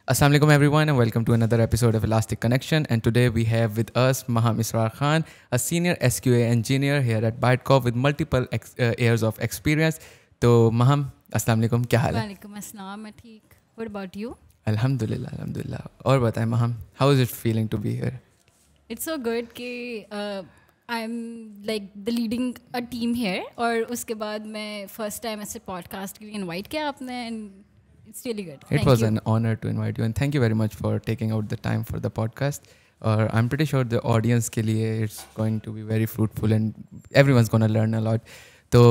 Assalamu alaikum everyone and welcome to another episode of Elastic Connection, and today we have with us Maham Israr Khan, a senior SQA engineer here at Bytecov with multiple years of experience. तो Maham, assalamu alaikum, क्या हाल है? वालेकुम अस्सलाम, मैं ठीक. What about you? अल्हम्दुलिल्लाह. और बताएं Maham, how is it feeling to be here? It's so good कि I'm like the leading a team here, और उसके बाद मैं first time ऐसे podcast के लिए invite किया आपने, and it's really good. It was an honor to invite you and thank you very much for taking out the time for the podcast. और I'm pretty sure the audience के लिए it's going to be very fruitful and everyone's going to learn a lot. तो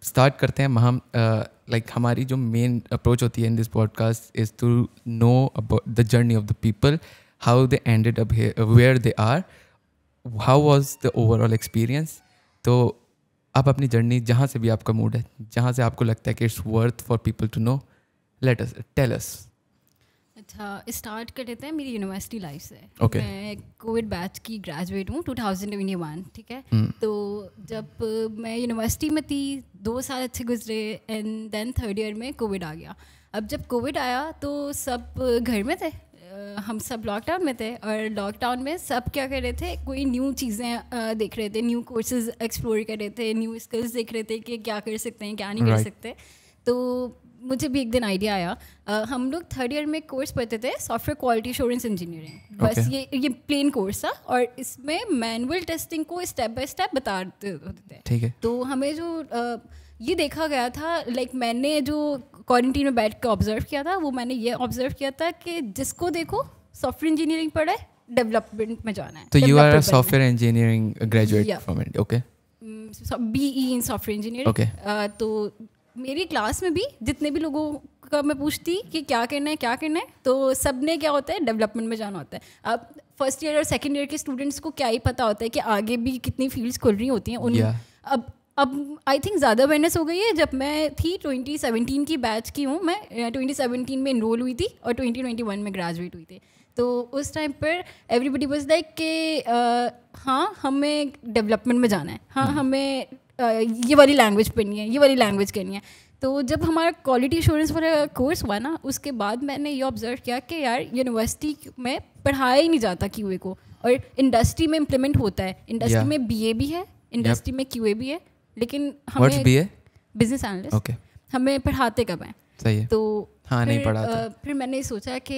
start करते हैं Maham. Like हमारी जो main approach होती है in this podcast is to know about the journey of the people, how they ended up here, where they are, how was the overall experience. तो आप अपनी journey जहाँ से भी आपका mood है, जहाँ से आपको लगता है कि it's worth for people to know, tell us. अच्छा, स्टार्ट कर देते हैं मेरी यूनिवर्सिटी लाइफ से. Okay. मैं कोविड बैच की ग्रेजुएट हूँ 2021, ठीक है. तो जब मैं यूनिवर्सिटी में थी 2 साल अच्छे गुजरे एंड देन थर्ड ईयर में कोविड आ गया. अब जब कोविड आया तो सब घर में थे, हम सब लॉकडाउन में थे, और लॉकडाउन में सब क्या कर रहे थे, कोई न्यू चीज़ें देख रहे थे, न्यू कोर्सेज एक्सप्लोर कर रहे थे, न्यू स्किल्स देख रहे थे कि क्या कर सकते हैं क्या नहीं कर सकते. तो मुझे भी एक दिन आइडिया आया. हम लोग थर्ड ईयर में कोर्स पढ़ते थे सॉफ्टवेयर क्वालिटी एश्योरेंस इंजीनियरिंग. बस ये प्लेन कोर्स था और इसमें मैनुअल टेस्टिंग को स्टेप बाय स्टेप बताते होते थे. ठीक है. तो हमें जो ये देखा गया था, लाइक मैंने जो क्वारंटीन में बैठ कर ऑब्जर्व किया था, वो मैंने ये ऑब्जर्व किया था कि जिसको देखो सॉफ्टवेयर इंजीनियरिंग पढ़ा है, डेवलपमेंट में जाना है. तो you are a software engineering graduate from India. Okay. BE in software engineering. तो मेरी क्लास में भी जितने भी लोगों का मैं पूछती कि क्या करना है, तो सब ने क्या होता है, डेवलपमेंट में जाना होता है. अब फर्स्ट ईयर और सेकंड ईयर के स्टूडेंट्स को क्या ही पता होता है कि आगे भी कितनी फील्ड्स खुल रही होती हैं उन. अब आई थिंक ज़्यादा अवेयरनेस हो गई है. जब मैं थी 2017 की बैच की हूँ, मैं 2017 में इनरोल हुई थी और 2021 में ग्रेजुएट हुई थी. तो उस टाइम पर एवरीबडी वाज लाइक कि हाँ हमें डेवलपमेंट में जाना है, हाँ हमें ये वाली लैंग्वेज पढ़नी है, ये वाली लैंग्वेज करनी है. तो जब हमारा क्वालिटी एश्योरेंस वाला कोर्स हुआ ना, उसके बाद मैंने ये ऑब्जर्व किया कि यार यूनिवर्सिटी में पढ़ाया ही नहीं जाता QA को, और इंडस्ट्री में इम्प्लीमेंट होता है. इंडस्ट्री में BA भी है, इंडस्ट्री में QA भी है, लेकिन हमें बिजनेस एनालिस्ट हमें पढ़ाते कब हैं. सही है. तो हाँ, नहीं पढ़ाते. फिर मैंने सोचा कि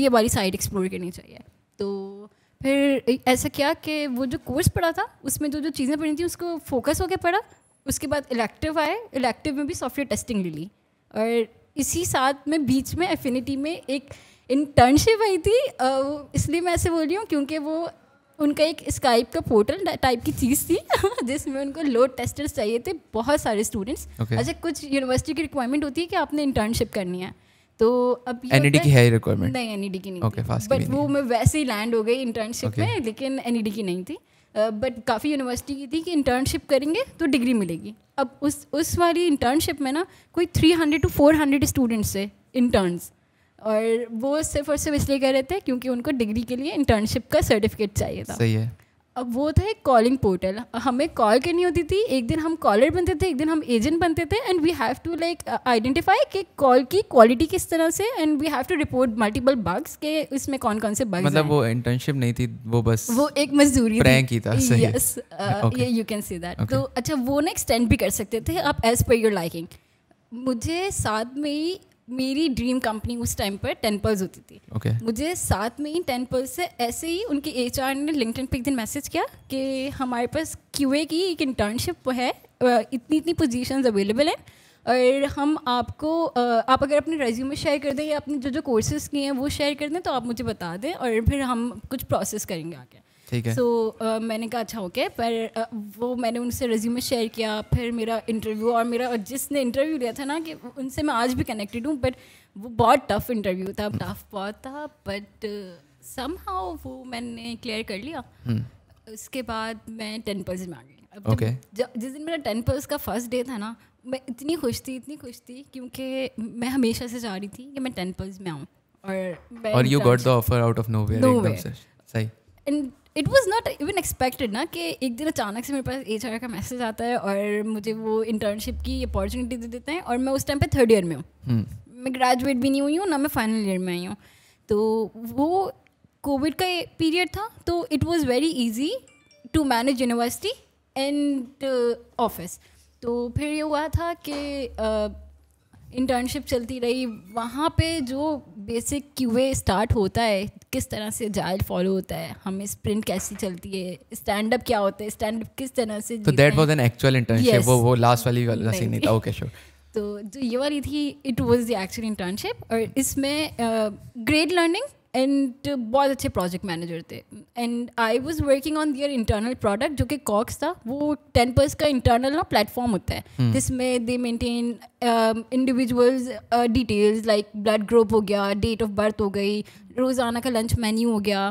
ये वाली साइड एक्सप्लोर करनी चाहिए. तो फिर ऐसा किया कि वो जो कोर्स पढ़ा था उसमें जो चीज़ें पढ़ी थी उसको फोकस होकर पढ़ा. उसके बाद इलेक्टिव आए, इलेक्टिव में भी सॉफ्टवेयर टेस्टिंग ले ली, और इसी साथ में बीच में एफिनिटी में एक इंटर्नशिप आई थी. इसलिए मैं ऐसे बोल रही हूँ क्योंकि वो उनका एक स्काइप का पोर्टल टाइप की चीज़ थी जिसमें उनको लोड टेस्टर्स चाहिए थे, बहुत सारे स्टूडेंट्स. अच्छा, कुछ यूनिवर्सिटी की रिक्वायरमेंट होती है कि आपने इंटर्नशिप करनी है. तो अब NED की है रिक्वायरमेंट? नहीं, NED की नहीं. Okay, बट वो मैं वैसे ही लैंड हो गई इंटर्नशिप में, लेकिन NED की नहीं थी. बट काफ़ी यूनिवर्सिटी की थी कि इंटर्नशिप करेंगे तो डिग्री मिलेगी. अब उस वाली इंटर्नशिप में ना कोई 300 to 400 स्टूडेंट्स थे इंटर्न्स, और वो सिर्फ और सिर्फ इसलिए कर रहे थे क्योंकि उनको डिग्री के लिए इंटर्नशिप का सर्टिफिकेट चाहिए था. सही है. अब वो था एक कॉलिंग पोर्टल, हमें कॉल करनी होती थी. एक दिन हम कॉलर बनते थे, एक दिन हम एजेंट बनते थे, and we have to like identify कि कॉल की क्वालिटी किस तरह से, and we have to report multiple bugs के इसमें कौन कौन से बग्स हैं. मतलब वो इंटर्नशिप नहीं थी, वो बस वो एक मजदूरी प्रैंक ही था. सही है. Yes, you can see that. तो अच्छा, वो ना एक्सटेंड भी कर सकते थे आप एज पर योर लाइकिंग. मुझे साथ में ही मेरी ड्रीम कंपनी उस टाइम पर 10 होती थी. मुझे साथ में ही 10 से ऐसे ही उनके HR ने लिंक्डइन पे एक दिन मैसेज किया कि हमारे पास QA की एक इंटर्नशिप है, इतनी पोजीशंस अवेलेबल हैं, और हम आपको आप अगर अपने रेज्यूमे शेयर कर दें या अपने जो कोर्सेज किए हैं वो शेयर कर दें तो आप मुझे बता दें, और फिर हम कुछ प्रोसेस करेंगे आगे. ठीक है. सो मैंने कहा अच्छा ओके. पर वो मैंने उनसे रेज्यूमे शेयर किया, फिर मेरा इंटरव्यू, और मेरा जिसने इंटरव्यू लिया था ना, कि उनसे मैं आज भी कनेक्टेड हूँ, बट वो बहुत टफ इंटरव्यू था, टफ बहुत था, बट समहाउ वो मैंने क्लियर कर लिया. उसके बाद मैं 10 में आ गई. अब जिस दिन मेरा 10 का फर्स्ट डे था ना, मैं इतनी खुश थी क्योंकि मैं हमेशा से चाह रही थी कि मैं 10 में आऊँ. और you got the offer out of nowhere एकदम से. सही. And it was not even expected ना कि एक दिन अचानक से मेरे पास HR का मैसेज आता है और मुझे वो इंटर्नशिप की अपॉर्चुनिटी दे देते हैं, और मैं उस टाइम पे थर्ड ईयर में हूँ. मैं ग्रेजुएट भी नहीं हुई हूँ, ना मैं फाइनल ईयर में आई हूँ। तो वो कोविड का पीरियड था, तो it was very easy to manage university and office. तो फिर ये हुआ था कि इंटर्नशिप चलती रही, वहाँ पे जो बेसिक क्यूए स्टार्ट होता है, किस तरह से जाइल फॉलो होता है, हमें स्प्रिंट कैसी चलती है, स्टैंड अप क्या होता है, स्टैंड अप किस तरह से। तो that was an actual internship, वो लास्ट वाली सीन नहीं था? Okay sure. तो जो ये वाली थी, it was the actual internship, और इसमें ग्रेट लर्निंग एंड बहुत अच्छे प्रोजेक्ट मैनेजर थे। And I was working on their internal product जो कि कॉक्स था। वो 10+ का इंटरनल ना प्लेटफॉर्म होता है जिसमें दे maintain individuals details like blood group हो गया, डेट ऑफ बर्थ हो गई, रोज़ाना का लंच मेन्यू हो गया।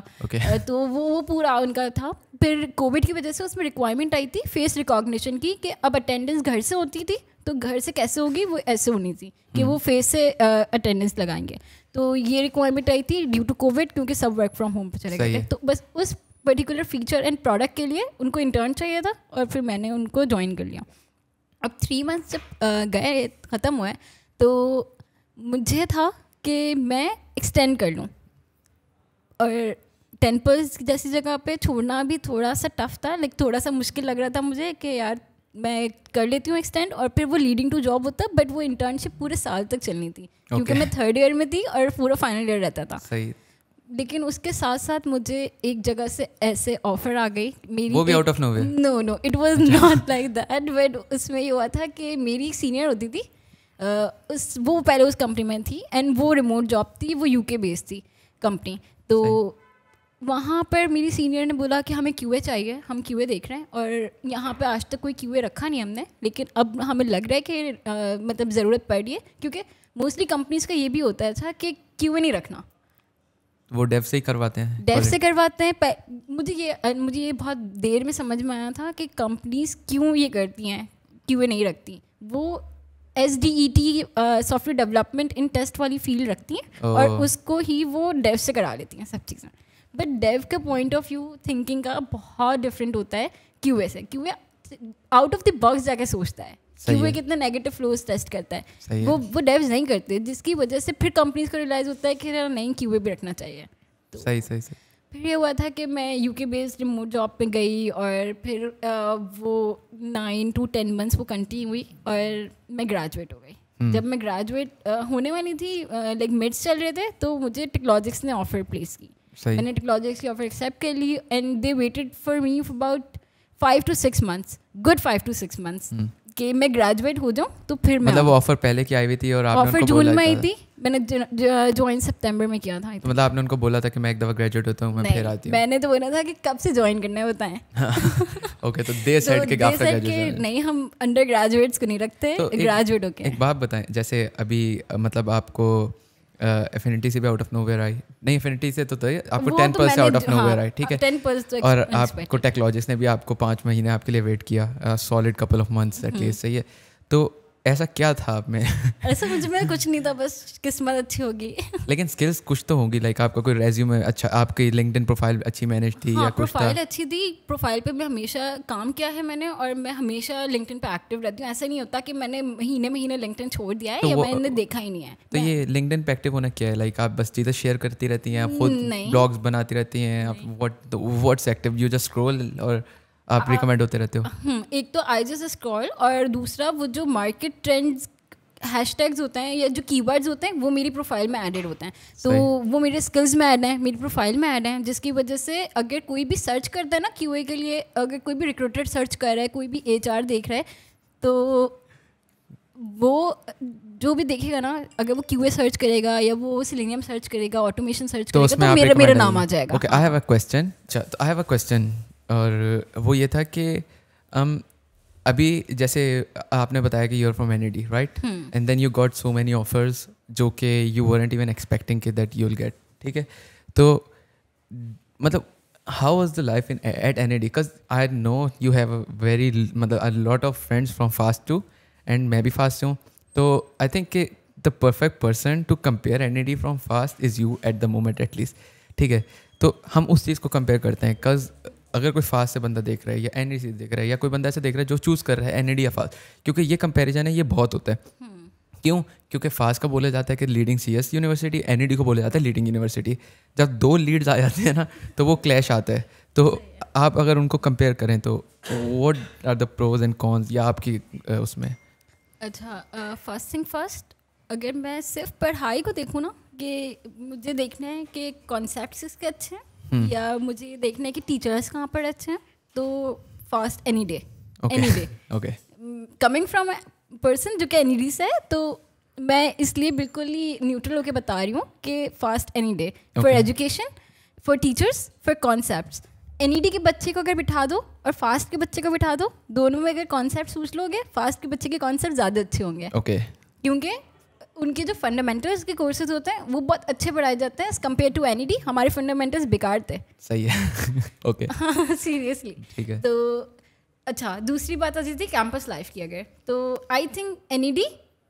तो वो पूरा उनका था। फिर कोविड की वजह से उसमें रिक्वायरमेंट आई थी फेस रिकॉग्निशन की, कि अब अटेंडेंस घर से होती थी तो घर से कैसे होगी, वो ऐसे होनी थी कि वो फेस से अटेंडेंस लगाएंगे। तो ये रिक्वायरमेंट आई थी ड्यू टू कोविड, क्योंकि सब वर्क फ्रॉम होम पे चले गए थे। तो बस उस पर्टिकुलर फीचर एंड प्रोडक्ट के लिए उनको इंटर्न चाहिए था, और फिर मैंने उनको ज्वाइन कर लिया। अब 3 मंथ्स जब गए ख़त्म हुए, तो मुझे था कि मैं एक्सटेंड कर लूँ, और 10+ जैसी जगह पे छोड़ना भी थोड़ा सा टफ था, लाइक थोड़ा सा मुश्किल लग रहा था मुझे कि यार मैं कर लेती हूँ एक्सटेंड, और फिर वो लीडिंग टू जॉब होता, बट वो इंटर्नशिप पूरे साल तक चलनी थी क्योंकि मैं 3rd ईयर में थी और पूरा फाइनल ईयर रहता था। सही। लेकिन उसके साथ साथ मुझे एक जगह से ऐसे ऑफर आ गई मेरी, वो भी out of nowhere? No it was not like that, but उसमें ये हुआ था कि मेरी सीनियर होती थी, वो पहले उस कंपनी में थी, एंड वो रिमोट जॉब थी, वो यूके बेस्ड थी कंपनी। तो वहाँ पर मेरी सीनियर ने बोला कि हमें क्यूए चाहिए, हम क्यूए देख रहे हैं, और यहाँ पे आज तक कोई क्यूए रखा नहीं हमने, लेकिन अब हमें लग रहा है कि मतलब ज़रूरत पड़ रही है, क्योंकि मोस्टली कंपनीज़ का ये भी होता है अच्छा कि क्यूए नहीं रखना, वो डेव से ही करवाते हैं। डेव से करवाते हैं। मुझे ये बहुत देर में समझ में आया था कि कंपनीज़ क्यों ये करती हैं, क्यूए नहीं रखती। वो SDET software development in test वाली फील्ड रखती हैं, और उसको ही वो डेव से करा लेती हैं सब चीज़ें। बट डेव का पॉइंट ऑफ व्यू थिंकिंग का बहुत डिफरेंट होता है क्यूए से। QA out of the box जाके सोचता है, क्यूए कितने नेगेटिव फ्लोज टेस्ट करता है, वो डेव्स नहीं करते, जिसकी वजह से फिर कंपनीज को रियलाइज होता है कि नहीं क्यूए भी रखना चाहिए। तो सही। फिर ये हुआ था कि मैं यूके बेस्ड रिमोट जॉब पे गई, और फिर वो 9 to 10 मंथ्स वो कंटिन्यू हुई, और मैं ग्रेजुएट हो गई। जब मैं ग्रेजुएट होने वाली थी, लाइक मिड्स चल रहे थे, तो मुझे टेक्नोलॉजिक्स ने ऑफर प्लेस की। मैंने टेक्नोलॉजिक्स की ऑफर एक्सेप्ट कर ली, and they waited for me for about 5 to 6 months, good 5 to 6 months कि मैं ग्रेजुएट हो जाऊँ। तो फिर मैं, मतलब ऑफर पहले की आई हुई थी और आपने ऑफर जून में आई थी, मैंने ज्वाइन सितंबर में किया था। तो मतलब आपने उनको बोला था कि मैं एक दफ़ा ग्रेजुएट होता हूँ, मैं फिर आती हूँ? मैंने तो बोला था कि कब से ज्वाइन करना है बताएं। ओके, तो दे सेड के आफ्टर ग्रेजुएशन नहीं, हम अंडर ग्रेजुएट्स को नहीं रखते, ग्रेजुएट होके। एक बात बताएं, जैसे अभी मतलब आपको एफिनिटी से भी आउट ऑफ नोवेयर आई नहीं, एफिनिटी से तो आपको 10% से आउट ऑफ नोवेयर आई, ठीक है, 10% और आपको टेक्नोलॉजिस्ट ने भी आपको 5 महीने आपके लिए वेट किया, solid couple of months at least, सही है। तो ऐसा क्या था आप में? ऐसा मुझ में कुछ नहीं था, बस किस्मत अच्छी होगी। लेकिन स्किल्स कुछ तो होंगी, लाइक आपका कोई रेज्यूमे अच्छा, आपकी लिंक्डइन प्रोफाइल अच्छी मैनेज थी? या कुछ प्रोफाइल अच्छी थी, प्रोफाइल पे मैं हमेशा काम किया है मैंने, और मैं हमेशा लिंक्डइन पे एक्टिव रहती हूँ। ऐसा नहीं होता कि मैंने महीने लिंक्डइन छोड़ दिया है, या मैंने देखा ही नहीं है। तो ये लिंक्डइन पे एक्टिव होना क्या है? लाइक आप बस चीज़ें शेयर करती रहती हैं, आप खुद ब्लॉग्स बनाती रहती हैं, आप what's active, you just scroll और आप रिकमेंड होते रहते हो? एक तो आई जस्ट स्क्रॉल, और दूसरा वो जो मार्केट ट्रेंड्स हैशटैग्स होते हैं या जो कीवर्ड्स होते हैं, वो मेरी प्रोफाइल में एडेड होते हैं। तो वो मेरे स्किल्स में ऐड हैं, मेरी प्रोफाइल में ऐड हैं, जिसकी वजह से अगर कोई भी सर्च करता है ना क्यूए के लिए, अगर कोई भी रिक्रूटर सर्च कर रहा है, कोई भी HR देख रहा है, तो वो जो भी देखेगा ना, अगर वो क्यूए सर्च करेगा या वो सेलेनियम सर्च करेगा, ऑटोमेशन सर्च करेगा, तो मेरा नाम आ जाएगा। Okay, I have a question, और वो ये था कि अभी जैसे आपने बताया कि you are from NID, right, and then you got so many offers जो कि यू वरंट इवन एक्सपेक्टिंग कि दैट यू विल गेट, ठीक है। तो मतलब how was the life at NID? Because I know you have a very मतलब a lot of friends from FAST too, and मैं भी फास्ट हूँ, तो आई थिंक कि the perfect person to compare NID from FAST is you at the moment at least, ठीक है। तो हम उस चीज़ को कंपेयर करते हैं, बिकॉज अगर कोई फास्ट से बंदा देख रहा है या NID से देख रहा है, या कोई बंदा ऐसा देख रहा है जो चूज़ कर रहा है NID या फास्ट, क्योंकि ये कंपैरिजन है, ये बहुत होता है क्यों? क्योंकि फास्ट का बोला जाता है कि लीडिंग CS यूनिवर्सिटी, NED को बोला जाता है लीडिंग यूनिवर्सिटी। जब 2 लीड्स आ जाते हैं ना तो वो क्लैश आता है। तो आप अगर उनको कंपेयर करें तो what are the pros and cons या आपकी उसमें? अच्छा, फर्स्ट थिंग फर्स्ट, अगर मैं सिर्फ पढ़ाई को देखूँ ना, कि मुझे देखना है कि कॉन्सेप्ट्स इसके अच्छे हैं या मुझे देखना है कि टीचर्स कहाँ पर अच्छे हैं, तो fast any day. Okay. Coming from person जो कि NED से है, तो मैं इसलिए बिल्कुल ही न्यूट्रल होकर बता रही हूँ कि fast any day for education, for teachers, for concepts. NED के बच्चे को अगर बिठा दो और फास्ट के बच्चे को बिठा दो, दोनों में अगर कॉन्सेप्ट पूछ लोगे, फास्ट के बच्चे के कॉन्सेप्ट ज़्यादा अच्छे होंगे। क्योंकि उनके जो फंडामेंटल्स के कोर्सेज होते हैं वो बहुत अच्छे पढ़ाए जाते हैं एज कम्पेयर टू NED। हमारे फंडामेंटल्स बेकार थे। सही है। ओके। सीरियसली। ठीक है। तो अच्छा, दूसरी बात आ जाती है कैंपस लाइफ की। अगर तो आई थिंक NED,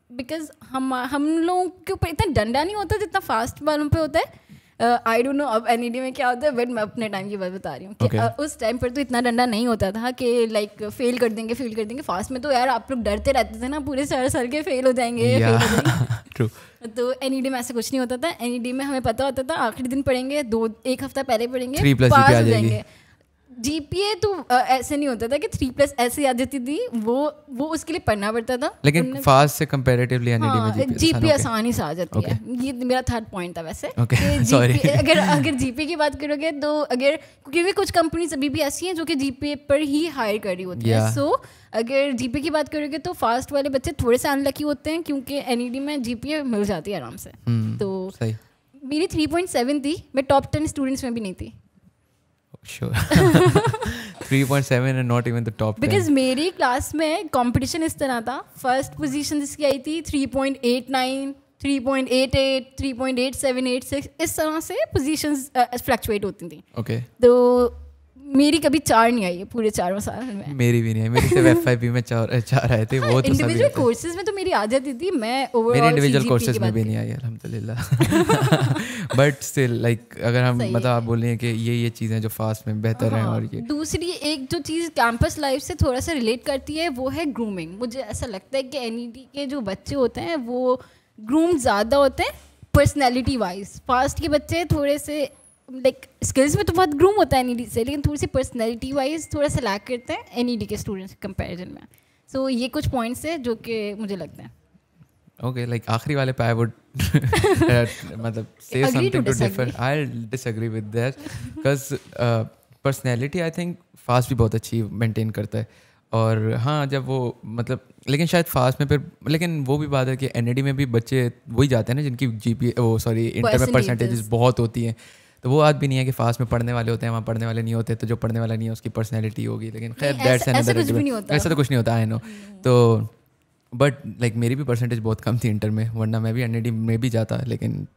बिकॉज हम लोगों के ऊपर इतना डंडा नहीं होता जितना फास्ट वालों पे होता है। आई डोंट नो अब NED में क्या होता है, बट मैं अपने टाइम की बात बता रही हूँ कि उस टाइम पर तो इतना डंडा नहीं होता था कि लाइक फेल कर देंगे। फास्ट में तो यार आप लोग डरते रहते थे ना, पूरे सर के फेल हो जाएंगे। True. तो NED में ऐसा कुछ नहीं होता था। NED में हमें पता होता था आखिरी दिन पढ़ेंगे, 1 हफ्ता पहले पढ़ेंगे, 3+ पास GPA हो जाएंगे। GPA तो ऐसे नहीं होता था कि 3+ ऐसे आ जाती थी, वो उसके लिए पढ़ना पड़ता था। लेकिन फास्ट से कंपैरेटिवली NED में GPA आसानी से आ जाती है। ये मेरा थर्ड पॉइंट था वैसे। सॉरी। अगर GPA की बात करोगे तो अगर, क्योंकि कुछ कंपनीज अभी भी ऐसी हैं जो कि GPA पर ही हायर कर रही होती है। सो अगर GPA की बात करोगे तो फास्ट वाले बच्चे थोड़े से अनलकी होते हैं, क्योंकि NED में GPA मिल जाती है आराम से। तो मेरी 3.7 थी, मैं टॉप 10 स्टूडेंट्स में भी नहीं थी। Sure. 3.7 and not even the top 10. Because मेरी क्लास में कंपटीशन इस तरह था, फर्स्ट पोजीशन जिसकी आई थी 3.89, 3.88, 3.8786, इस तरह से पोजीशंस फ्लक्चुएट होती थी। Okay. तो मेरी कभी 4 नहीं आई है पूरे 4 साल में। मेरी भी नहीं है, मेरी सिर्फ FYP में 4 आए थे। वो तो इंडिविजुअल कोर्सेज में तो मेरी आ जाती थी। मैं ओवरऑल मेरे इंडिविजुअल कोर्सेज में भी नहीं आई अल्हम्दुलिल्लाह। बट स्टिल लाइक अगर हम मतलब आप बोल रहे हैं कि ये चीज़ें जो फास्ट में बेहतर हैं। और ये दूसरी एक जो चीज़ कैंपस लाइफ से थोड़ा सा रिलेट करती है वो है ग्रूमिंग। मुझे ऐसा लगता है कि NED के जो बच्चे होते हैं वो ग्रूम ज़्यादा होते हैं पर्सनैलिटी वाइज। फास्ट के बच्चे थोड़े से लाइक स्किल्स में तो बहुत ग्रूम होता है NED से, लेकिन थोड़ी सी पर्सनैलिटी वाइज थोड़ा सा लैक करते हैं NED के स्टूडेंट्स के कंपैरिजन में। सो ये कुछ पॉइंट्स है जो कि मुझे लगते हैं। ओके, लाइक आखिरी वाले पे आई वुड मतलब say something to differ. I disagree with that because personality I think fast भी बहुत अच्छी मेंटेन करता है। और हाँ, जब वो मतलब लेकिन शायद फास्ट में फिर, लेकिन वो भी बात है कि NED में भी बच्चे वही जाते हैं ना जिनकी इंटर में परसेंटेजेस बहुत होती हैं। तो वो बात भी नहीं है कि फास्ट में पढ़ने वाले होते हैं, वहाँ पढ़ने वाले नहीं होते। तो जो पढ़ने वाला नहीं है उसकी पर्सनैलिटी होगी। लेकिन खैर दैट्स अनदर, ऐसा तो कुछ नहीं होता, आई नो। तो बट लाइक मेरी भी परसेंटेज बहुत कम थी इंटर में, वरना मैं भी NED में भी जाता। लेकिन